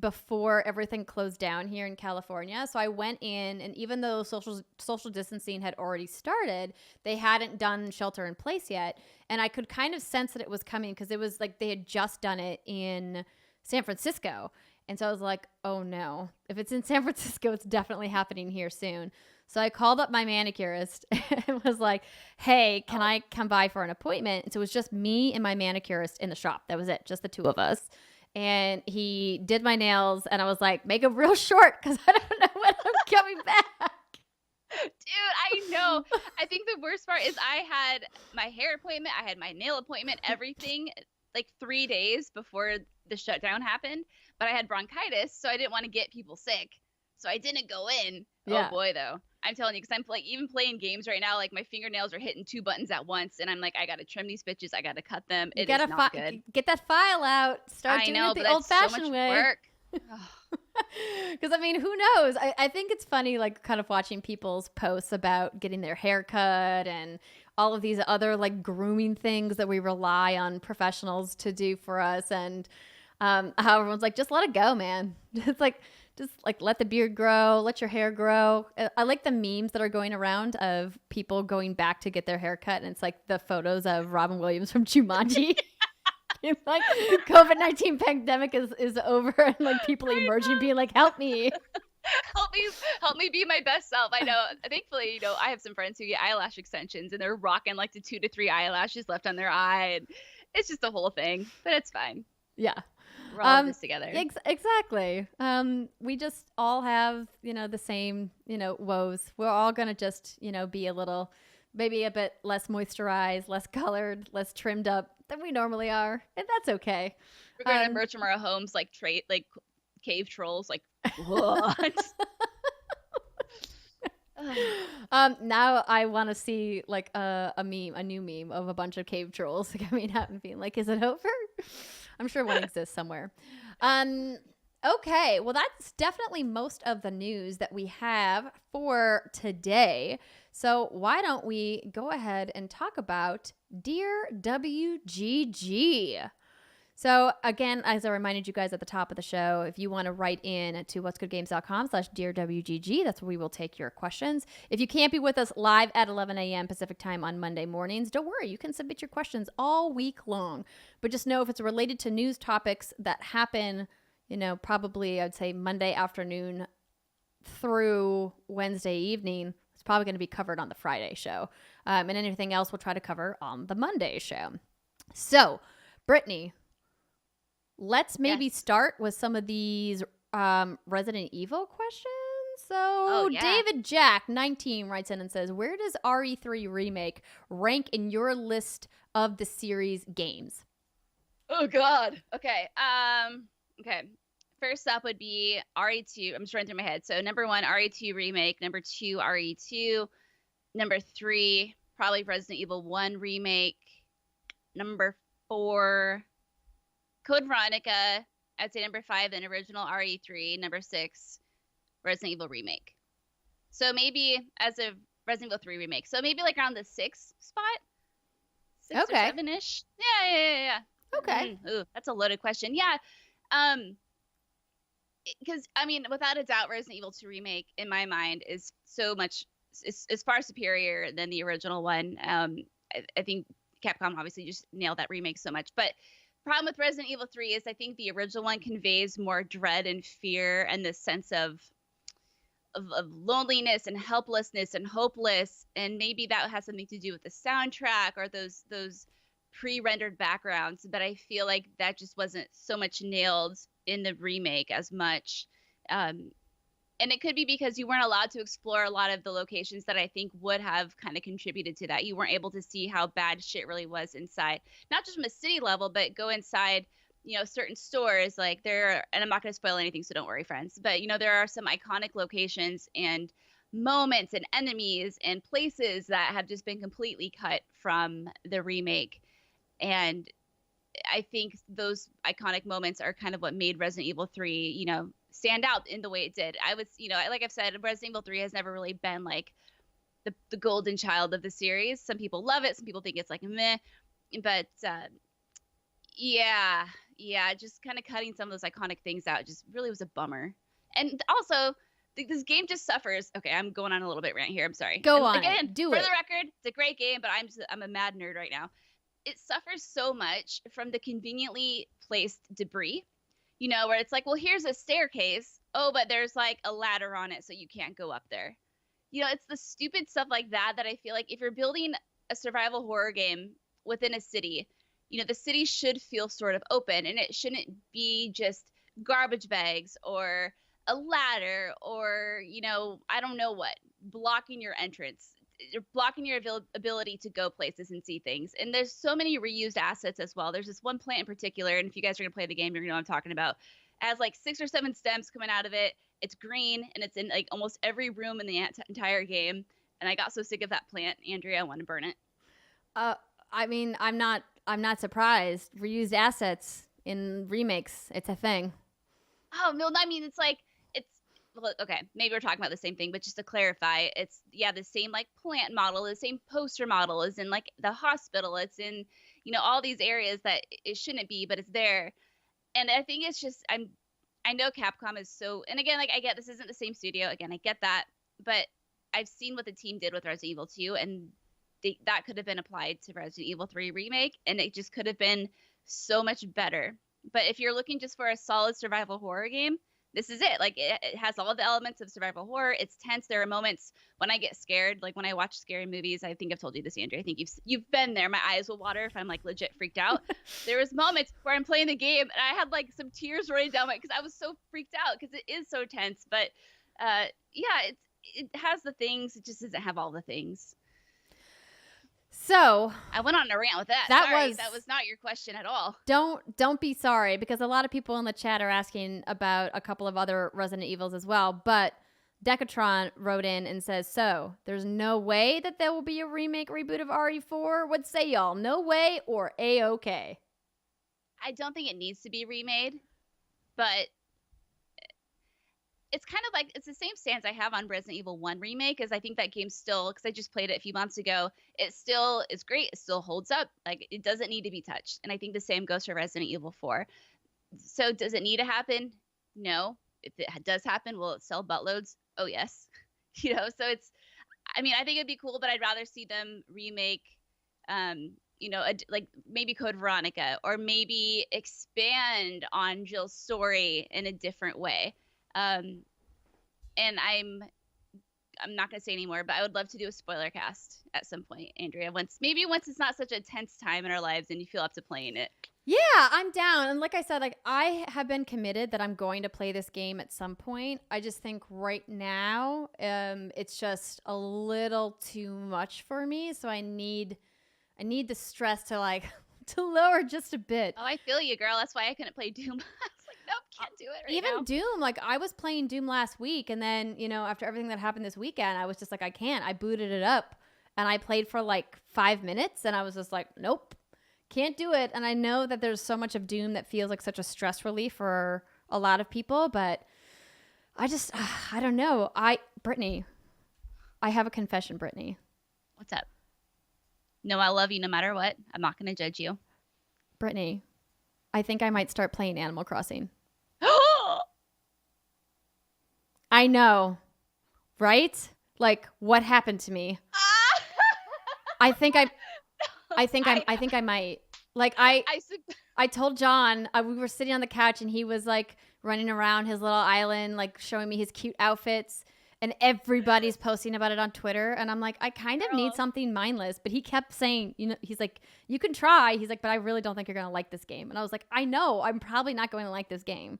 before everything closed down here in California. So I went in, and even though social distancing had already started, they hadn't done shelter in place yet, and I could kind of sense that it was coming because it was like they had just done it in San Francisco. And so I was like, oh no, if it's in San Francisco, it's definitely happening here soon. So I called up my manicurist and was like, hey, can I come by for an appointment? And so it was just me and my manicurist in the shop. That was it, just the two of us. And he did my nails, and I was like, make them real short because I don't know when I'm coming back. Dude, I know. I think the worst part is I had my hair appointment, I had my nail appointment, everything like 3 days before the shutdown happened. But I had bronchitis, so I didn't want to get people sick. So I didn't go in. Yeah. Oh boy, though. I'm telling you, because I'm like even playing games right now, like my fingernails are hitting 2 buttons at once, and I'm like, I gotta trim these bitches, I gotta cut them. It is not good. Get that file out. Start doing it the old-fashioned way. Work. Because I mean, who knows? I think it's funny, like kind of watching people's posts about getting their hair cut and all of these other like grooming things that we rely on professionals to do for us, and how everyone's like, just let it go, man. Just like let the beard grow, let your hair grow. I like the memes that are going around of people going back to get their hair cut, and it's like the photos of Robin Williams from Jumanji. It's like COVID-19 pandemic is over, and like people emerging being like, help me. help me be my best self. I know, thankfully, I have some friends who get eyelash extensions, and they're rocking like the 2 to 3 eyelashes left on their eye, and it's just a whole thing, but it's fine. Yeah. We're all in this together. Exactly. We just all have, the same, woes. We're all going to just, be a little, maybe a bit less moisturized, less colored, less trimmed up than we normally are. And that's okay. We're going to emerge from our homes like cave trolls. Like, what? Now I want to see like a new meme of a bunch of cave trolls coming out and being like, is it over? I'm sure one exists somewhere. Okay, well, that's definitely most of the news that we have for today. So why don't we go ahead and talk about Dear WGG? So again, as I reminded you guys at the top of the show, if you want to write in to whatsgoodgames.com/dearwgg, that's where we will take your questions. If you can't be with us live at 11 a.m. Pacific time on Monday mornings, don't worry. You can submit your questions all week long. But just know if it's related to news topics that happen, probably I'd say Monday afternoon through Wednesday evening, it's probably going to be covered on the Friday show. And anything else we'll try to cover on the Monday show. So, Brittany, let's maybe start with some of these Resident Evil questions. So DavidJack 19 writes in and says, where does RE3 Remake rank in your list of the series games? Oh, God. Okay. Okay. First up would be RE2. I'm just running through my head. So number 1, RE2 Remake. Number 2, RE2. Number 3, probably Resident Evil 1 Remake. Number 4, Code Veronica. I'd say number 5, then original RE3. Number 6, Resident Evil Remake. So maybe as a Resident Evil 3 Remake. So maybe like around the 6th spot. 6 or 7-ish. Yeah. Okay. Ooh, that's a loaded question. Yeah. Because, I mean, without a doubt, Resident Evil 2 Remake, in my mind, is so much, is far superior than the original one. I think Capcom obviously just nailed that remake so much. But problem with Resident Evil 3 is I think the original one conveys more dread and fear and this sense of loneliness and helplessness and hopeless. And maybe that has something to do with the soundtrack or those pre-rendered backgrounds. But I feel like that just wasn't so much nailed in the remake as much. And it could be because you weren't allowed to explore a lot of the locations that I think would have kind of contributed to that. You weren't able to see how bad shit really was inside, not just from a city level, but go inside, certain stores like there, and I'm not going to spoil anything, so don't worry, friends. But, there are some iconic locations and moments and enemies and places that have just been completely cut from the remake. And I think those iconic moments are kind of what made Resident Evil 3, you know, stand out in the way it did. I was, you know, like I've said, Resident Evil 3 has never really been like the golden child of the series. Some people love it. Some people think it's like meh. But yeah, just kind of cutting some of those iconic things out just really was a bummer. And also, this game just suffers. Okay, I'm going on a little bit rant here. I'm sorry. Go on. Again, Do for it. the record, it's a great game, but I'm a mad nerd right now. It suffers so much from the conveniently placed debris, you know, where it's like, well, here's a staircase. Oh, but there's like a ladder on it, so you can't go up there. You know, it's the stupid stuff like that that I feel like if you're building a survival horror game within a city, you know, the city should feel sort of open, and it shouldn't be just garbage bags or a ladder or, you know, I don't know what, blocking your entrance, blocking your ability to go places and see things. And there's so many reused assets as well. There's this one plant in particular, and if you guys are going to play the game, you're going to know what I'm talking about. It has like 6 or 7 stems coming out of it. It's green, and it's in like almost every room in the entire game. And I got so sick of that plant, Andrea, I want to burn it. I mean, I'm not surprised. Reused assets in remakes, it's a thing. Oh, no, I mean, it's like, okay, maybe we're talking about the same thing, but just to clarify, it's, yeah, the same like plant model, the same poster model is in like the hospital. It's in, you know, all these areas that it shouldn't be, but it's there. And I think it's just, I know Capcom is so, and again, like I get this isn't the same studio. Again, I get that, but I've seen what the team did with Resident Evil 2, and that could have been applied to Resident Evil 3 Remake, and it just could have been so much better. But if you're looking just for a solid survival horror game, this is it. Like it has all the elements of survival horror. It's tense. There are moments when I get scared, like when I watch scary movies. I think I've told you this, Andrea. I think you've been there. My eyes will water if I'm like legit freaked out. There was moments where I'm playing the game and I had like some tears rolling down my, because I was so freaked out because it is so tense. But yeah, it has the things. It just doesn't have all the things. So I went on a rant with that. That was not your question at all. Don't be sorry, because a lot of people in the chat are asking about a couple of other Resident Evils as well. But Dekatron wrote in and says, so there's no way that there will be a remake reboot of RE4? What say y'all? No way or A-okay? I don't think it needs to be remade, but it's kind of like, it's the same stance I have on Resident Evil 1 Remake, is I think that game still, because I just played it a few months ago, it still is great. It still holds up. Like, it doesn't need to be touched. And I think the same goes for Resident Evil 4. So does it need to happen? No. If it does happen, will it sell buttloads? Oh, yes. You know, so it's, I mean, I think it'd be cool, but I'd rather see them remake, you know, like maybe Code Veronica, or maybe expand on Jill's story in a different way. And I'm not going to say anymore, but I would love to do a spoiler cast at some point, Andrea, once it's not such a tense time in our lives and you feel up to playing it. Yeah, I'm down. And like I said, like I have been committed that I'm going to play this game at some point. I just think right now, it's just a little too much for me. So I need the stress to like to lower just a bit. Oh, I feel you, girl. That's why I couldn't play Doom. Nope, can't do it right Even now. Doom, like I was playing Doom last week, and then, you know, after everything that happened this weekend, I was just like, I can't. I booted it up, and I played for like 5 minutes, and I was just like, nope, can't do it. And I know that there's so much of Doom that feels like such a stress relief for a lot of people, but I just, I don't know. Brittany, I have a confession, Brittany. What's up? No, I love you no matter what. I'm not going to judge you. Brittany, I think I might start playing Animal Crossing. I know, right? Like, what happened to me? I think I might. Like, I told John, we were sitting on the couch and he was like running around his little island, like showing me his cute outfits, and everybody's posting about it on Twitter. And I'm like, I kind of need something mindless. But he kept saying, you know, he's like, you can try. He's like, but I really don't think you're going to like this game. And I was like, I know, I'm probably not going to like this game.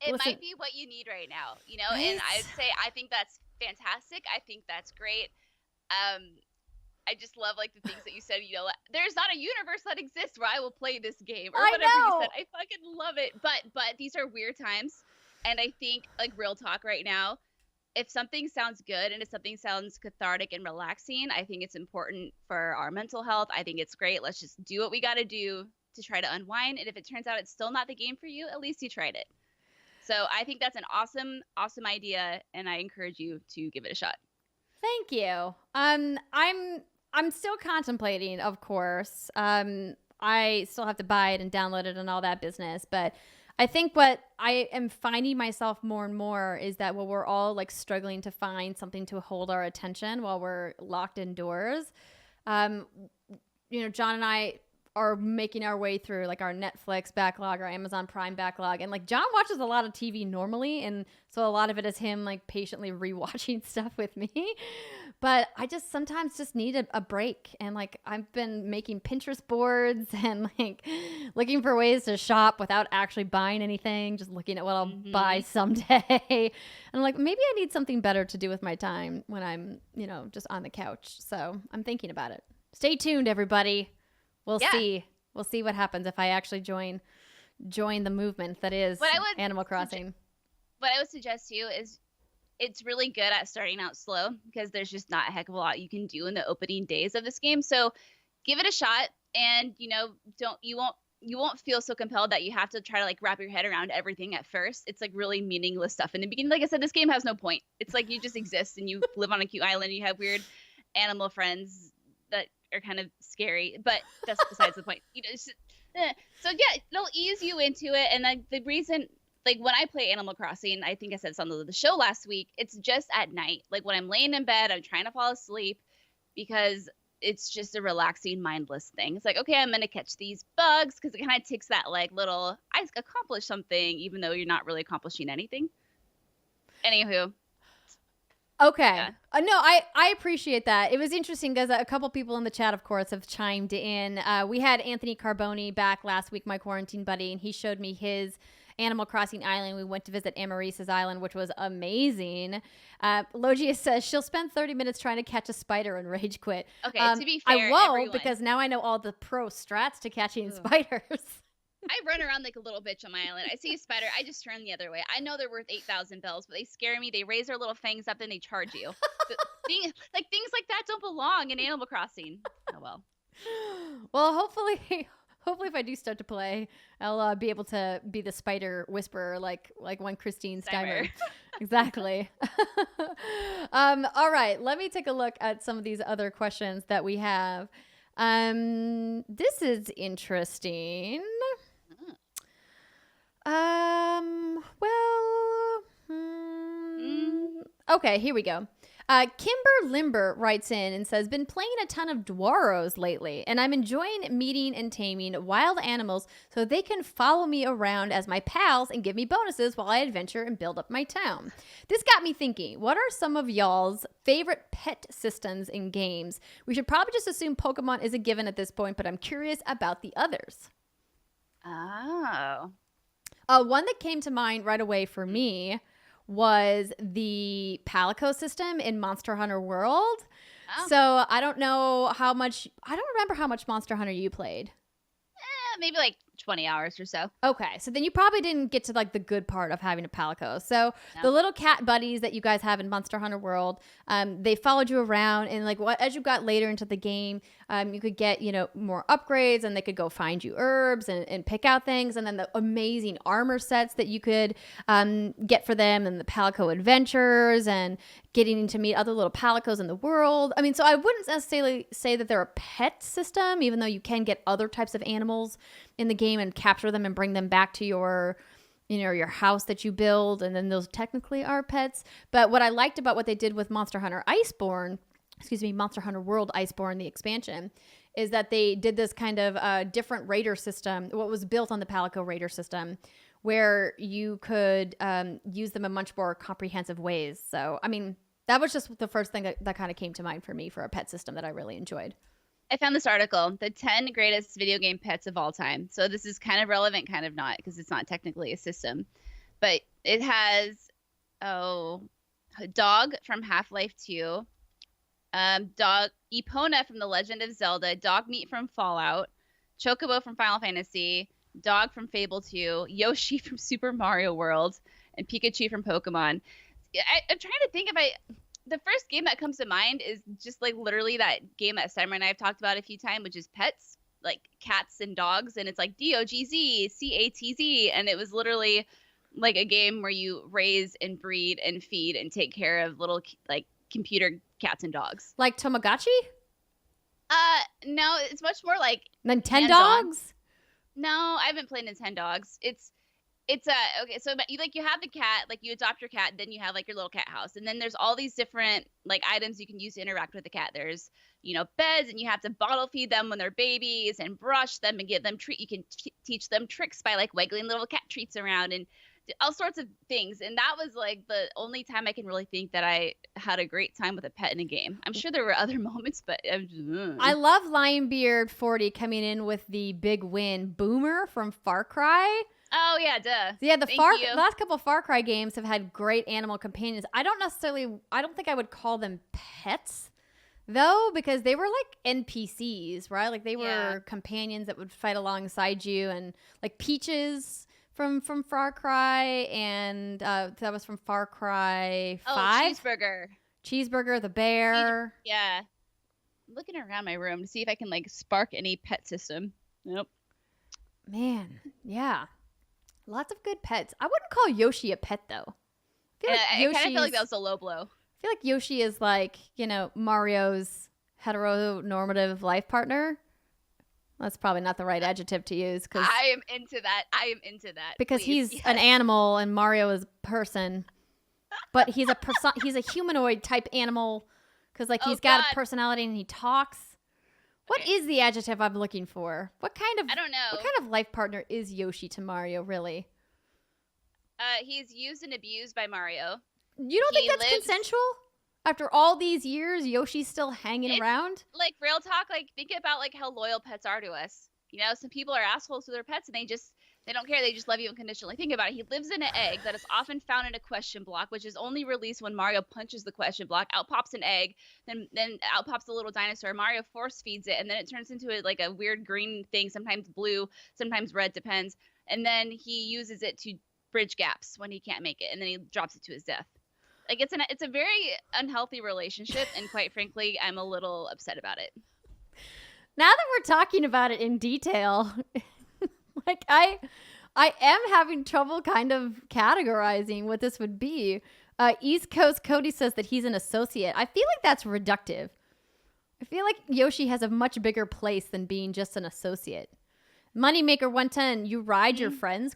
It might be what you need right now, you know, right? And I'd say I think that's fantastic. I think that's great. I just love like the things that you said, you know, there's not a universe that exists where I will play this game or whatever you said. I fucking love it. But these are weird times. And I think, like, real talk right now, if something sounds good and if something sounds cathartic and relaxing, I think it's important for our mental health. I think it's great. Let's just do what we got to do to try to unwind. And if it turns out it's still not the game for you, at least you tried it. So I think that's an awesome, awesome idea, and I encourage you to give it a shot. Thank you. I'm still contemplating, of course. I still have to buy it and download it and all that business, but I think what I am finding myself more and more is that while we're all like struggling to find something to hold our attention while we're locked indoors, John and I are making our way through like our Netflix backlog, our Amazon Prime backlog. And like John watches a lot of TV normally. And so a lot of it is him like patiently rewatching stuff with me. But I just sometimes just need a break. And like I've been making Pinterest boards and like looking for ways to shop without actually buying anything, just looking at what I'll buy someday. And I'm like, maybe I need something better to do with my time when I'm, just on the couch. So I'm thinking about it. Stay tuned, everybody. We'll see. We'll see what happens if I actually join the movement that is Animal Crossing. What I would suggest to you is it's really good at starting out slow because there's just not a heck of a lot you can do in the opening days of this game. So give it a shot, and you won't feel so compelled that you have to try to like wrap your head around everything at first. It's like really meaningless stuff in the beginning. Like I said, this game has no point. It's like you just exist and you live on a cute island. You have weird animal friends that are kind of scary, but that's besides the point. So yeah, they'll ease you into it. And like the reason, like when I play Animal Crossing, I think I said something on the show last week, it's just at night. Like when I'm laying in bed, I'm trying to fall asleep because it's just a relaxing, mindless thing. It's like, okay, I'm going to catch these bugs because it kind of takes that like little, I accomplished something, even though you're not really accomplishing anything. Anywho. Okay. Yeah. No, I appreciate that. It was interesting because a couple people in the chat, of course, have chimed in. We had Anthony Carboni back last week, my quarantine buddy, and he showed me his Animal Crossing island. We went to visit Amarice's island, which was amazing. Logia says she'll spend 30 minutes trying to catch a spider and rage quit. Okay, to be fair, I won't because now I know all the pro strats to catching spiders. I run around like a little bitch on my island. I see a spider, I just turn the other way. I know they're worth 8,000 bells, but they scare me. They raise their little fangs up and they charge you. Things like that don't belong in Animal Crossing. Oh well. Well, hopefully if I do start to play, I'll be able to be the spider whisperer like one Christine Steimer. Exactly. All right, let me take a look at some of these other questions that we have. This is interesting. Okay, here we go. Kimber Limber writes in and says, been playing a ton of Dwaros lately, and I'm enjoying meeting and taming wild animals so they can follow me around as my pals and give me bonuses while I adventure and build up my town. This got me thinking, what are some of y'all's favorite pet systems in games? We should probably just assume Pokemon is a given at this point, but I'm curious about the others. Oh. One that came to mind right away for me was the Palico system in Monster Hunter World. Oh. So I don't remember how much Monster Hunter you played. Maybe like 20 hours or so. Okay, so then you probably didn't get to like the good part of having a Palico. So the little cat buddies that you guys have in Monster Hunter World, they followed you around, and like as you got later into the game, you could get more upgrades, and they could go find you herbs and pick out things, and then the amazing armor sets that you could get for them, and the Palico adventures, and getting to meet other little Palicos in the world. I mean, so I wouldn't necessarily say that they're a pet system, even though you can get other types of animals in the game and capture them and bring them back to your house that you build, and then those technically are pets. But what I liked about what they did with Monster Hunter World Iceborne, the expansion, is that they did this kind of different raider system, what was built on the Palico raider system, where you could use them in much more comprehensive ways. So, I mean, that was just the first thing that kind of came to mind for me for a pet system that I really enjoyed. I found this article, the 10 greatest video game pets of all time. So this is kind of relevant, kind of not, because it's not technically a system. But it has, a dog from Half-Life 2, dog Epona from The Legend of Zelda, dog meat from Fallout, Chocobo from Final Fantasy, dog from Fable 2, Yoshi from Super Mario World, and Pikachu from Pokemon. I'm trying to think the first game that comes to mind is just like literally that game that Simon and I have talked about a few times, which is Pets. like cats and dogs, and it's like DOGZ CATZ, and it was literally like a game where you raise and breed and feed and take care of little like computer cats and dogs. Like Tamagotchi? No, it's much more like Nintendogs? No, I haven't played Nintendogs. It's okay, so you have the cat, like you adopt your cat, then you have like your little cat house, and then there's all these different like items you can use to interact with the cat. There's beds, and you have to bottle feed them when they're babies and brush them and give them you can teach them tricks by like wiggling little cat treats around and all sorts of things. And that was like the only time I can really think that I had a great time with a pet in a game. I'm sure there were other moments, but I love Lionbeard40 coming in with the big win. Boomer from Far Cry. Oh yeah, duh. Yeah, the last couple of Far Cry games have had great animal companions. I don't think I would call them pets though, because they were like NPCs, right? Like they were companions that would fight alongside you, and like Peaches from Far Cry, and that was from Far Cry 5. Oh, Cheeseburger, the bear. Yeah. I'm looking around my room to see if I can like spark any pet system. Nope. Man, yeah. Lots of good pets. I wouldn't call Yoshi a pet, though. I kind of feel like that was a low blow. I feel like Yoshi is like, Mario's heteronormative life partner. That's probably not the right adjective to use. I am into that. Because he's an animal and Mario is a person. But he's a humanoid type animal because he's got a personality and he talks. What is the adjective I'm looking for? I don't know. What kind of life partner is Yoshi to Mario, really? He's used and abused by Mario. You don't think that's consensual? After all these years, Yoshi's still hanging around? Like, real talk, like, think about, like, how loyal pets are to us. Some people are assholes to their pets, and they don't care. They just love you unconditionally. Think about it. He lives in an egg that is often found in a question block, which is only released when Mario punches the question block. Out pops an egg, then out pops a little dinosaur. Mario force feeds it, and then it turns into a weird green thing, sometimes blue, sometimes red, depends. And then he uses it to bridge gaps when he can't make it, and then he drops it to his death. Like, it's a very unhealthy relationship, and quite frankly, I'm a little upset about it. Now that we're talking about it in detail, like I am having trouble kind of categorizing what this would be. East Coast Cody says that he's an associate. I feel like that's reductive. I feel like Yoshi has a much bigger place than being just an associate. Moneymaker 110, you ride your friends? ?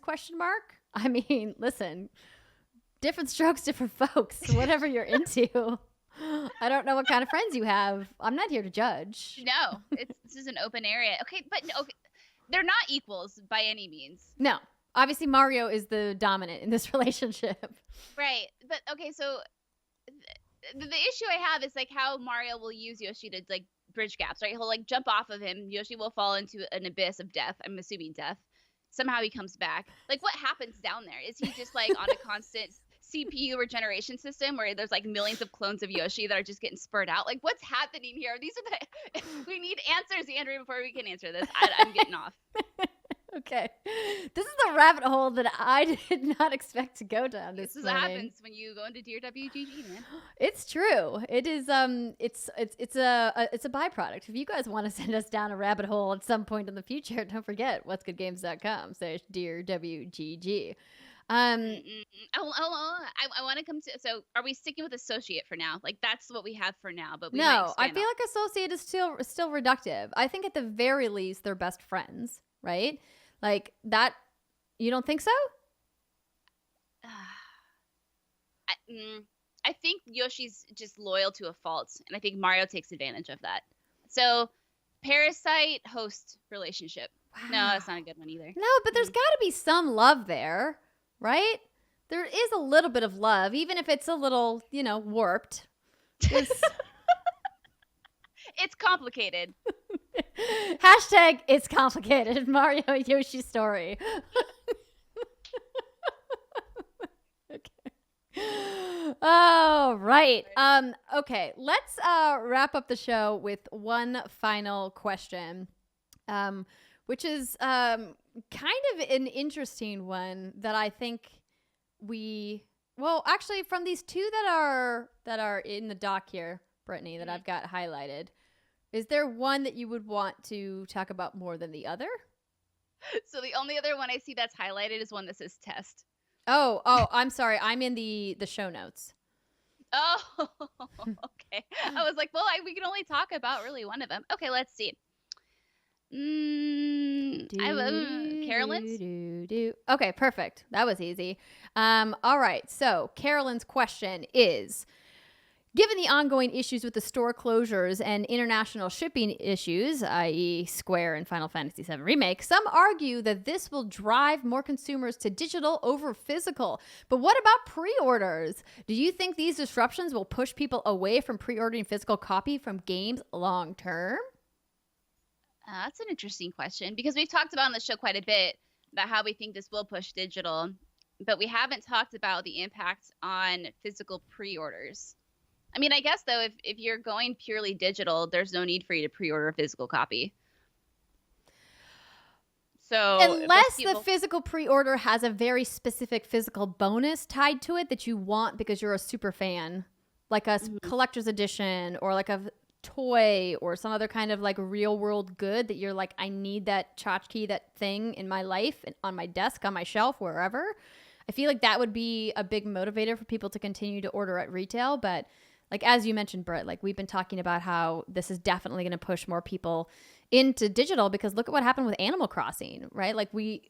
I mean, listen, different strokes, different folks. Whatever you're into. I don't know what kind of friends you have. I'm not here to judge. No, this is an open area. Okay, but they're not equals by any means. No. Obviously, Mario is the dominant in this relationship. Right. But, okay, so the issue I have is, like, how Mario will use Yoshi to, like, bridge gaps, right? He'll, like, jump off of him. Yoshi will fall into an abyss of death. I'm assuming death. Somehow he comes back. Like, what happens down there? Is he just, like, on a constant CPU regeneration system where there's, like, millions of clones of Yoshi that are just getting spurred out? Like, what's happening here? These are we need answers, Andrea, before we can answer this. I'm getting off. Okay. This is the rabbit hole that I did not expect to go down this is what happens when you go into Dear WGG, man. It's true. It is it's a byproduct. If you guys want to send us down a rabbit hole at some point in the future, don't forget whatsgoodgames.com/Dear WGG. I want to come to. So, are we sticking with associate for now? Like, that's what we have for now. But no, I feel like associate is still reductive. I think at the very least they're best friends, right? Like that. You don't think so? I think Yoshi's just loyal to a fault, and I think Mario takes advantage of that. So, parasite host relationship. Wow. No, that's not a good one either. No, but there's got to be some love there. Right? There is a little bit of love, even if it's a little, warped. It's complicated. Hashtag it's complicated. Mario Yoshi story. Okay. Oh, right. Okay. Let's wrap up the show with one final question. Which is kind of an interesting one that I think actually from these two that are in the doc here, Brittany, that I've got highlighted, Is there one that you would want to talk about more than the other? So the only other one I see that's highlighted is one that says test. Oh, I'm sorry. I'm in the show notes. Oh, okay. I was like, well, we can only talk about really one of them. Okay, let's see. Carolyn's. Okay, perfect. That was easy. All right. So Carolyn's question is, given the ongoing issues with the store closures and international shipping issues, i.e. Square and Final Fantasy VII Remake, some argue that this will drive more consumers to digital over physical. But what about pre-orders? Do you think these disruptions will push people away from pre-ordering physical copy from games long term? That's an interesting question, because we've talked about on the show quite a bit about how we think this will push digital, but we haven't talked about the impact on physical pre-orders. I mean, I guess, though, if you're going purely digital, there's no need for you to pre-order a physical copy. So unless the physical pre-order has a very specific physical bonus tied to it that you want because you're a super fan, like a collector's edition or like a toy or some other kind of like real world good that you're like, I need that tchotchke, that thing in my life and on my desk, on my shelf, wherever. I feel like that would be a big motivator for people to continue to order at retail. But like, as you mentioned, Britt, like we've been talking about how this is definitely going to push more people into digital, because look at what happened with Animal Crossing, right? Like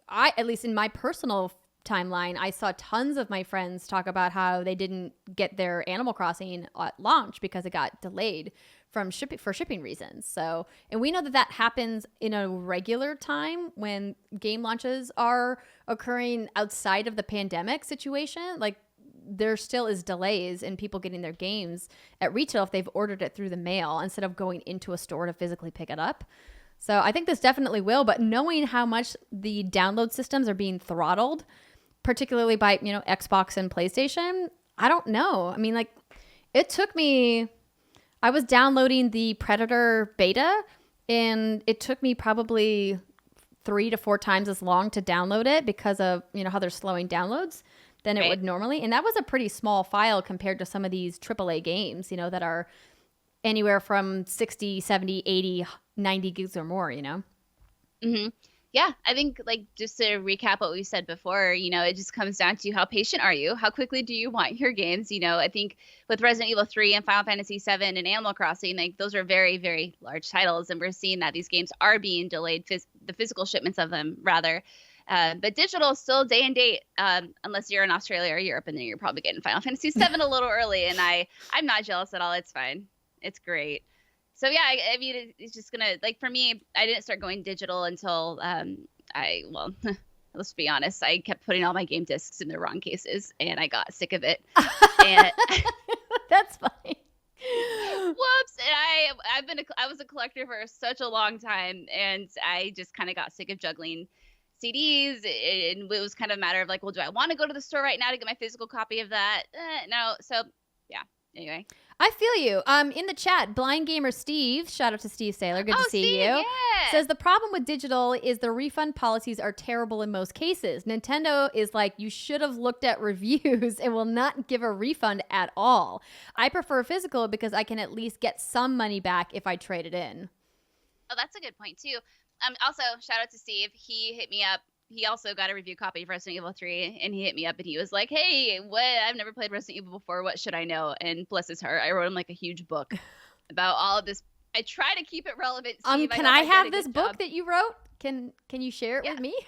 I, at least in my personal timeline, I saw tons of my friends talk about how they didn't get their Animal Crossing at launch because it got delayed for shipping reasons. So, and we know that happens in a regular time when game launches are occurring outside of the pandemic situation. Like there still is delays in people getting their games at retail if they've ordered it through the mail instead of going into a store to physically pick it up. So I think this definitely will, but knowing how much the download systems are being throttled, particularly by, Xbox and PlayStation, I don't know. I mean, like it took me, I was downloading the Predator beta and it took me probably 3 to 4 times as long to download it because of, how they're slowing downloads than it would normally. And that was a pretty small file compared to some of these AAA games, that are anywhere from 60, 70, 80, 90 gigs or more, Mm-hmm. Yeah, I think like just to recap what we said before, it just comes down to how patient are you? How quickly do you want your games? I think with Resident Evil 3 and Final Fantasy VII and Animal Crossing, like those are very, very large titles. And we're seeing that these games are being delayed, the physical shipments of them rather. But digital is still day and date, unless you're in Australia or Europe, and then you're probably getting Final Fantasy VII a little early. And I'm not jealous at all. It's fine. It's great. So yeah, I mean, it's just gonna, like, for me, I didn't start going digital until let's be honest, I kept putting all my game discs in the wrong cases, and I got sick of it. And that's funny. Whoops! And I was a collector for such a long time, and I just kind of got sick of juggling CDs, and it was kind of a matter of like, well, do I want to go to the store right now to get my physical copy of that? No. So yeah. Anyway. I feel you. In the chat, Blind Gamer Steve, shout out to Steve Saylor, good to see Steve, you, yeah. says the problem with digital is the refund policies are terrible in most cases. Nintendo is like, you should have looked at reviews and will not give a refund at all. I prefer physical because I can at least get some money back if I trade it in. Oh, that's a good point too. Also, shout out to Steve. He hit me up. He also got a review copy of Resident Evil 3, and he hit me up and he was like, hey, I've never played Resident Evil before. What should I know? And bless his heart, I wrote him like a huge book about all of this. I try to keep it relevant, Steve. Can I have this book that you wrote? Can you share it with me?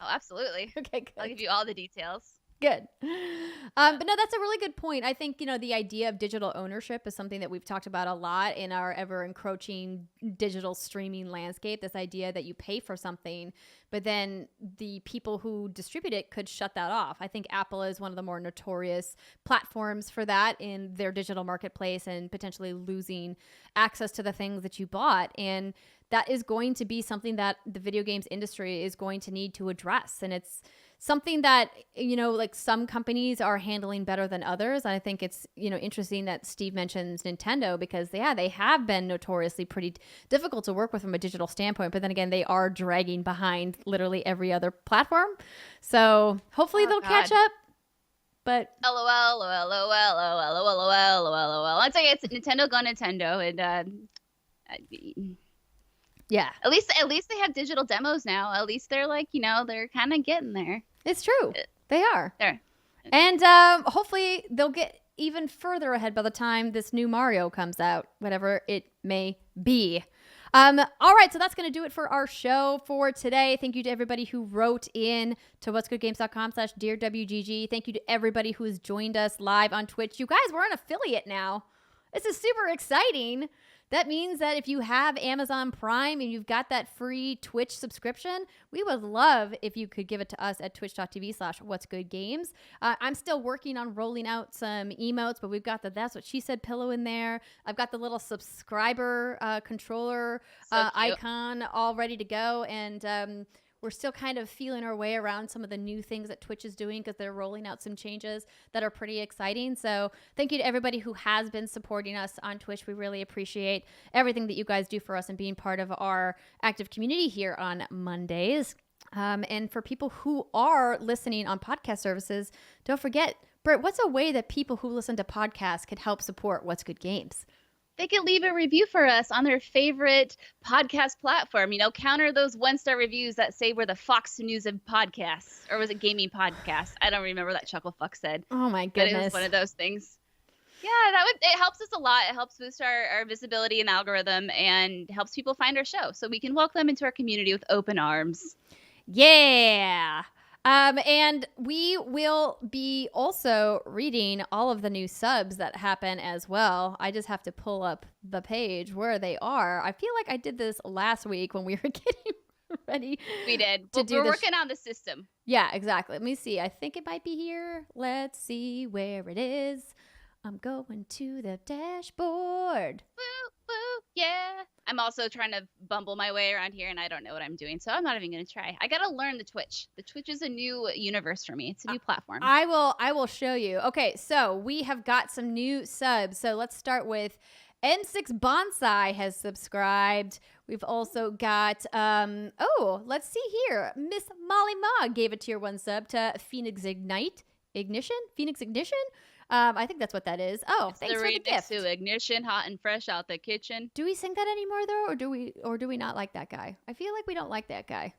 Oh, absolutely. Okay, good. I'll give you all the details. Good. But no, that's a really good point. I think, the idea of digital ownership is something that we've talked about a lot in our ever encroaching digital streaming landscape. This idea that you pay for something, but then the people who distribute it could shut that off. I think Apple is one of the more notorious platforms for that in their digital marketplace and potentially losing access to the things that you bought. And that is going to be something that the video games industry is going to need to address. And it's something that, like some companies are handling better than others. And I think it's, interesting that Steve mentions Nintendo because they have been notoriously pretty difficult to work with from a digital standpoint. But then again, they are dragging behind literally every other platform. So hopefully they'll catch up. But LOL. I'd say it's Nintendo go Nintendo. And Yeah. At least they have digital demos now. At least they're like, they're kind of getting there. It's true. They are. There. And hopefully they'll get even further ahead by the time this new Mario comes out, whatever it may be. All right, so that's going to do it for our show for today. Thank you to everybody who wrote in to whatsgoodgames.com/Dear WGG. Thank you to everybody who has joined us live on Twitch. You guys, we're an affiliate now. This is super exciting. That means that if you have Amazon Prime and you've got that free Twitch subscription, we would love if you could give it to us at twitch.tv/whatsgoodgames. I'm still working on rolling out some emotes, but we've got the That's What She Said pillow in there. I've got the little subscriber controller icon all ready to go. And we're still kind of feeling our way around some of the new things that Twitch is doing because they're rolling out some changes that are pretty exciting. So thank you to everybody who has been supporting us on Twitch. We really appreciate everything that you guys do for us and being part of our active community here on Mondays. And for people who are listening on podcast services, don't forget, Britt, what's a way that people who listen to podcasts can help support What's Good Games? They can leave a review for us on their favorite podcast platform. Counter those 1-star reviews that say we're the Fox News of podcasts, or was it gaming podcast? I don't remember what that chuckle fuck said. Oh my goodness. But it was one of those things. Yeah, it helps us a lot. It helps boost our visibility and algorithm and helps people find our show so we can welcome them into our community with open arms. Yeah. And we will be also reading all of the new subs that happen as well. I just have to pull up the page where they are. I feel like I did this last week when we were getting ready. We did. We're working on the system. Yeah, exactly. Let me see. I think it might be here. Let's see where it is. I'm going to the dashboard. Woo, woo, yeah. I'm also trying to bumble my way around here, and I don't know what I'm doing, so I'm not even going to try. I got to learn the Twitch. The Twitch is a new universe for me. It's a new platform. I will show you. Okay, so we have got some new subs. So let's start with M6 Bonsai has subscribed. We've also got, let's see here. Miss Molly Ma gave a tier 1 sub to Phoenix Ignition. I think that's what that is. Oh, it's thanks for the gift. To Ignition, hot and fresh out the kitchen. Do we sing that anymore though, or do we not like that guy? I feel like we don't like that guy.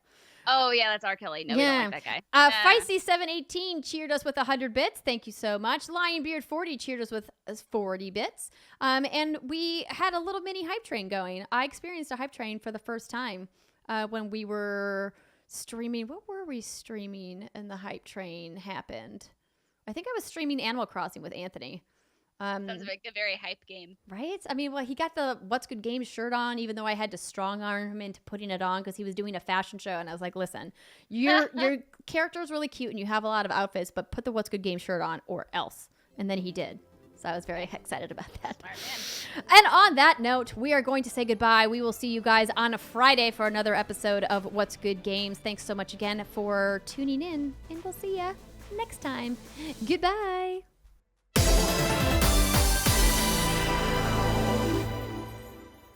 Oh yeah, that's R. Kelly. No, we don't like that guy. Feisty718 cheered us with 100 bits. Thank you so much. Lionbeard40 cheered us with 40 bits. And we had a little mini hype train going. I experienced a hype train for the first time when we were streaming. What were we streaming? And the hype train happened. I think I was streaming Animal Crossing with Anthony. Sounds like a very hype game. Right? I mean, well, he got the What's Good Games shirt on, even though I had to strong arm him into putting it on because he was doing a fashion show. And I was like, listen, your character is really cute and you have a lot of outfits, but put the What's Good Games shirt on or else. And then he did. So I was very excited about that. Smart man. And on that note, we are going to say goodbye. We will see you guys on a Friday for another episode of What's Good Games. Thanks so much again for tuning in, and we'll see ya next time. Goodbye.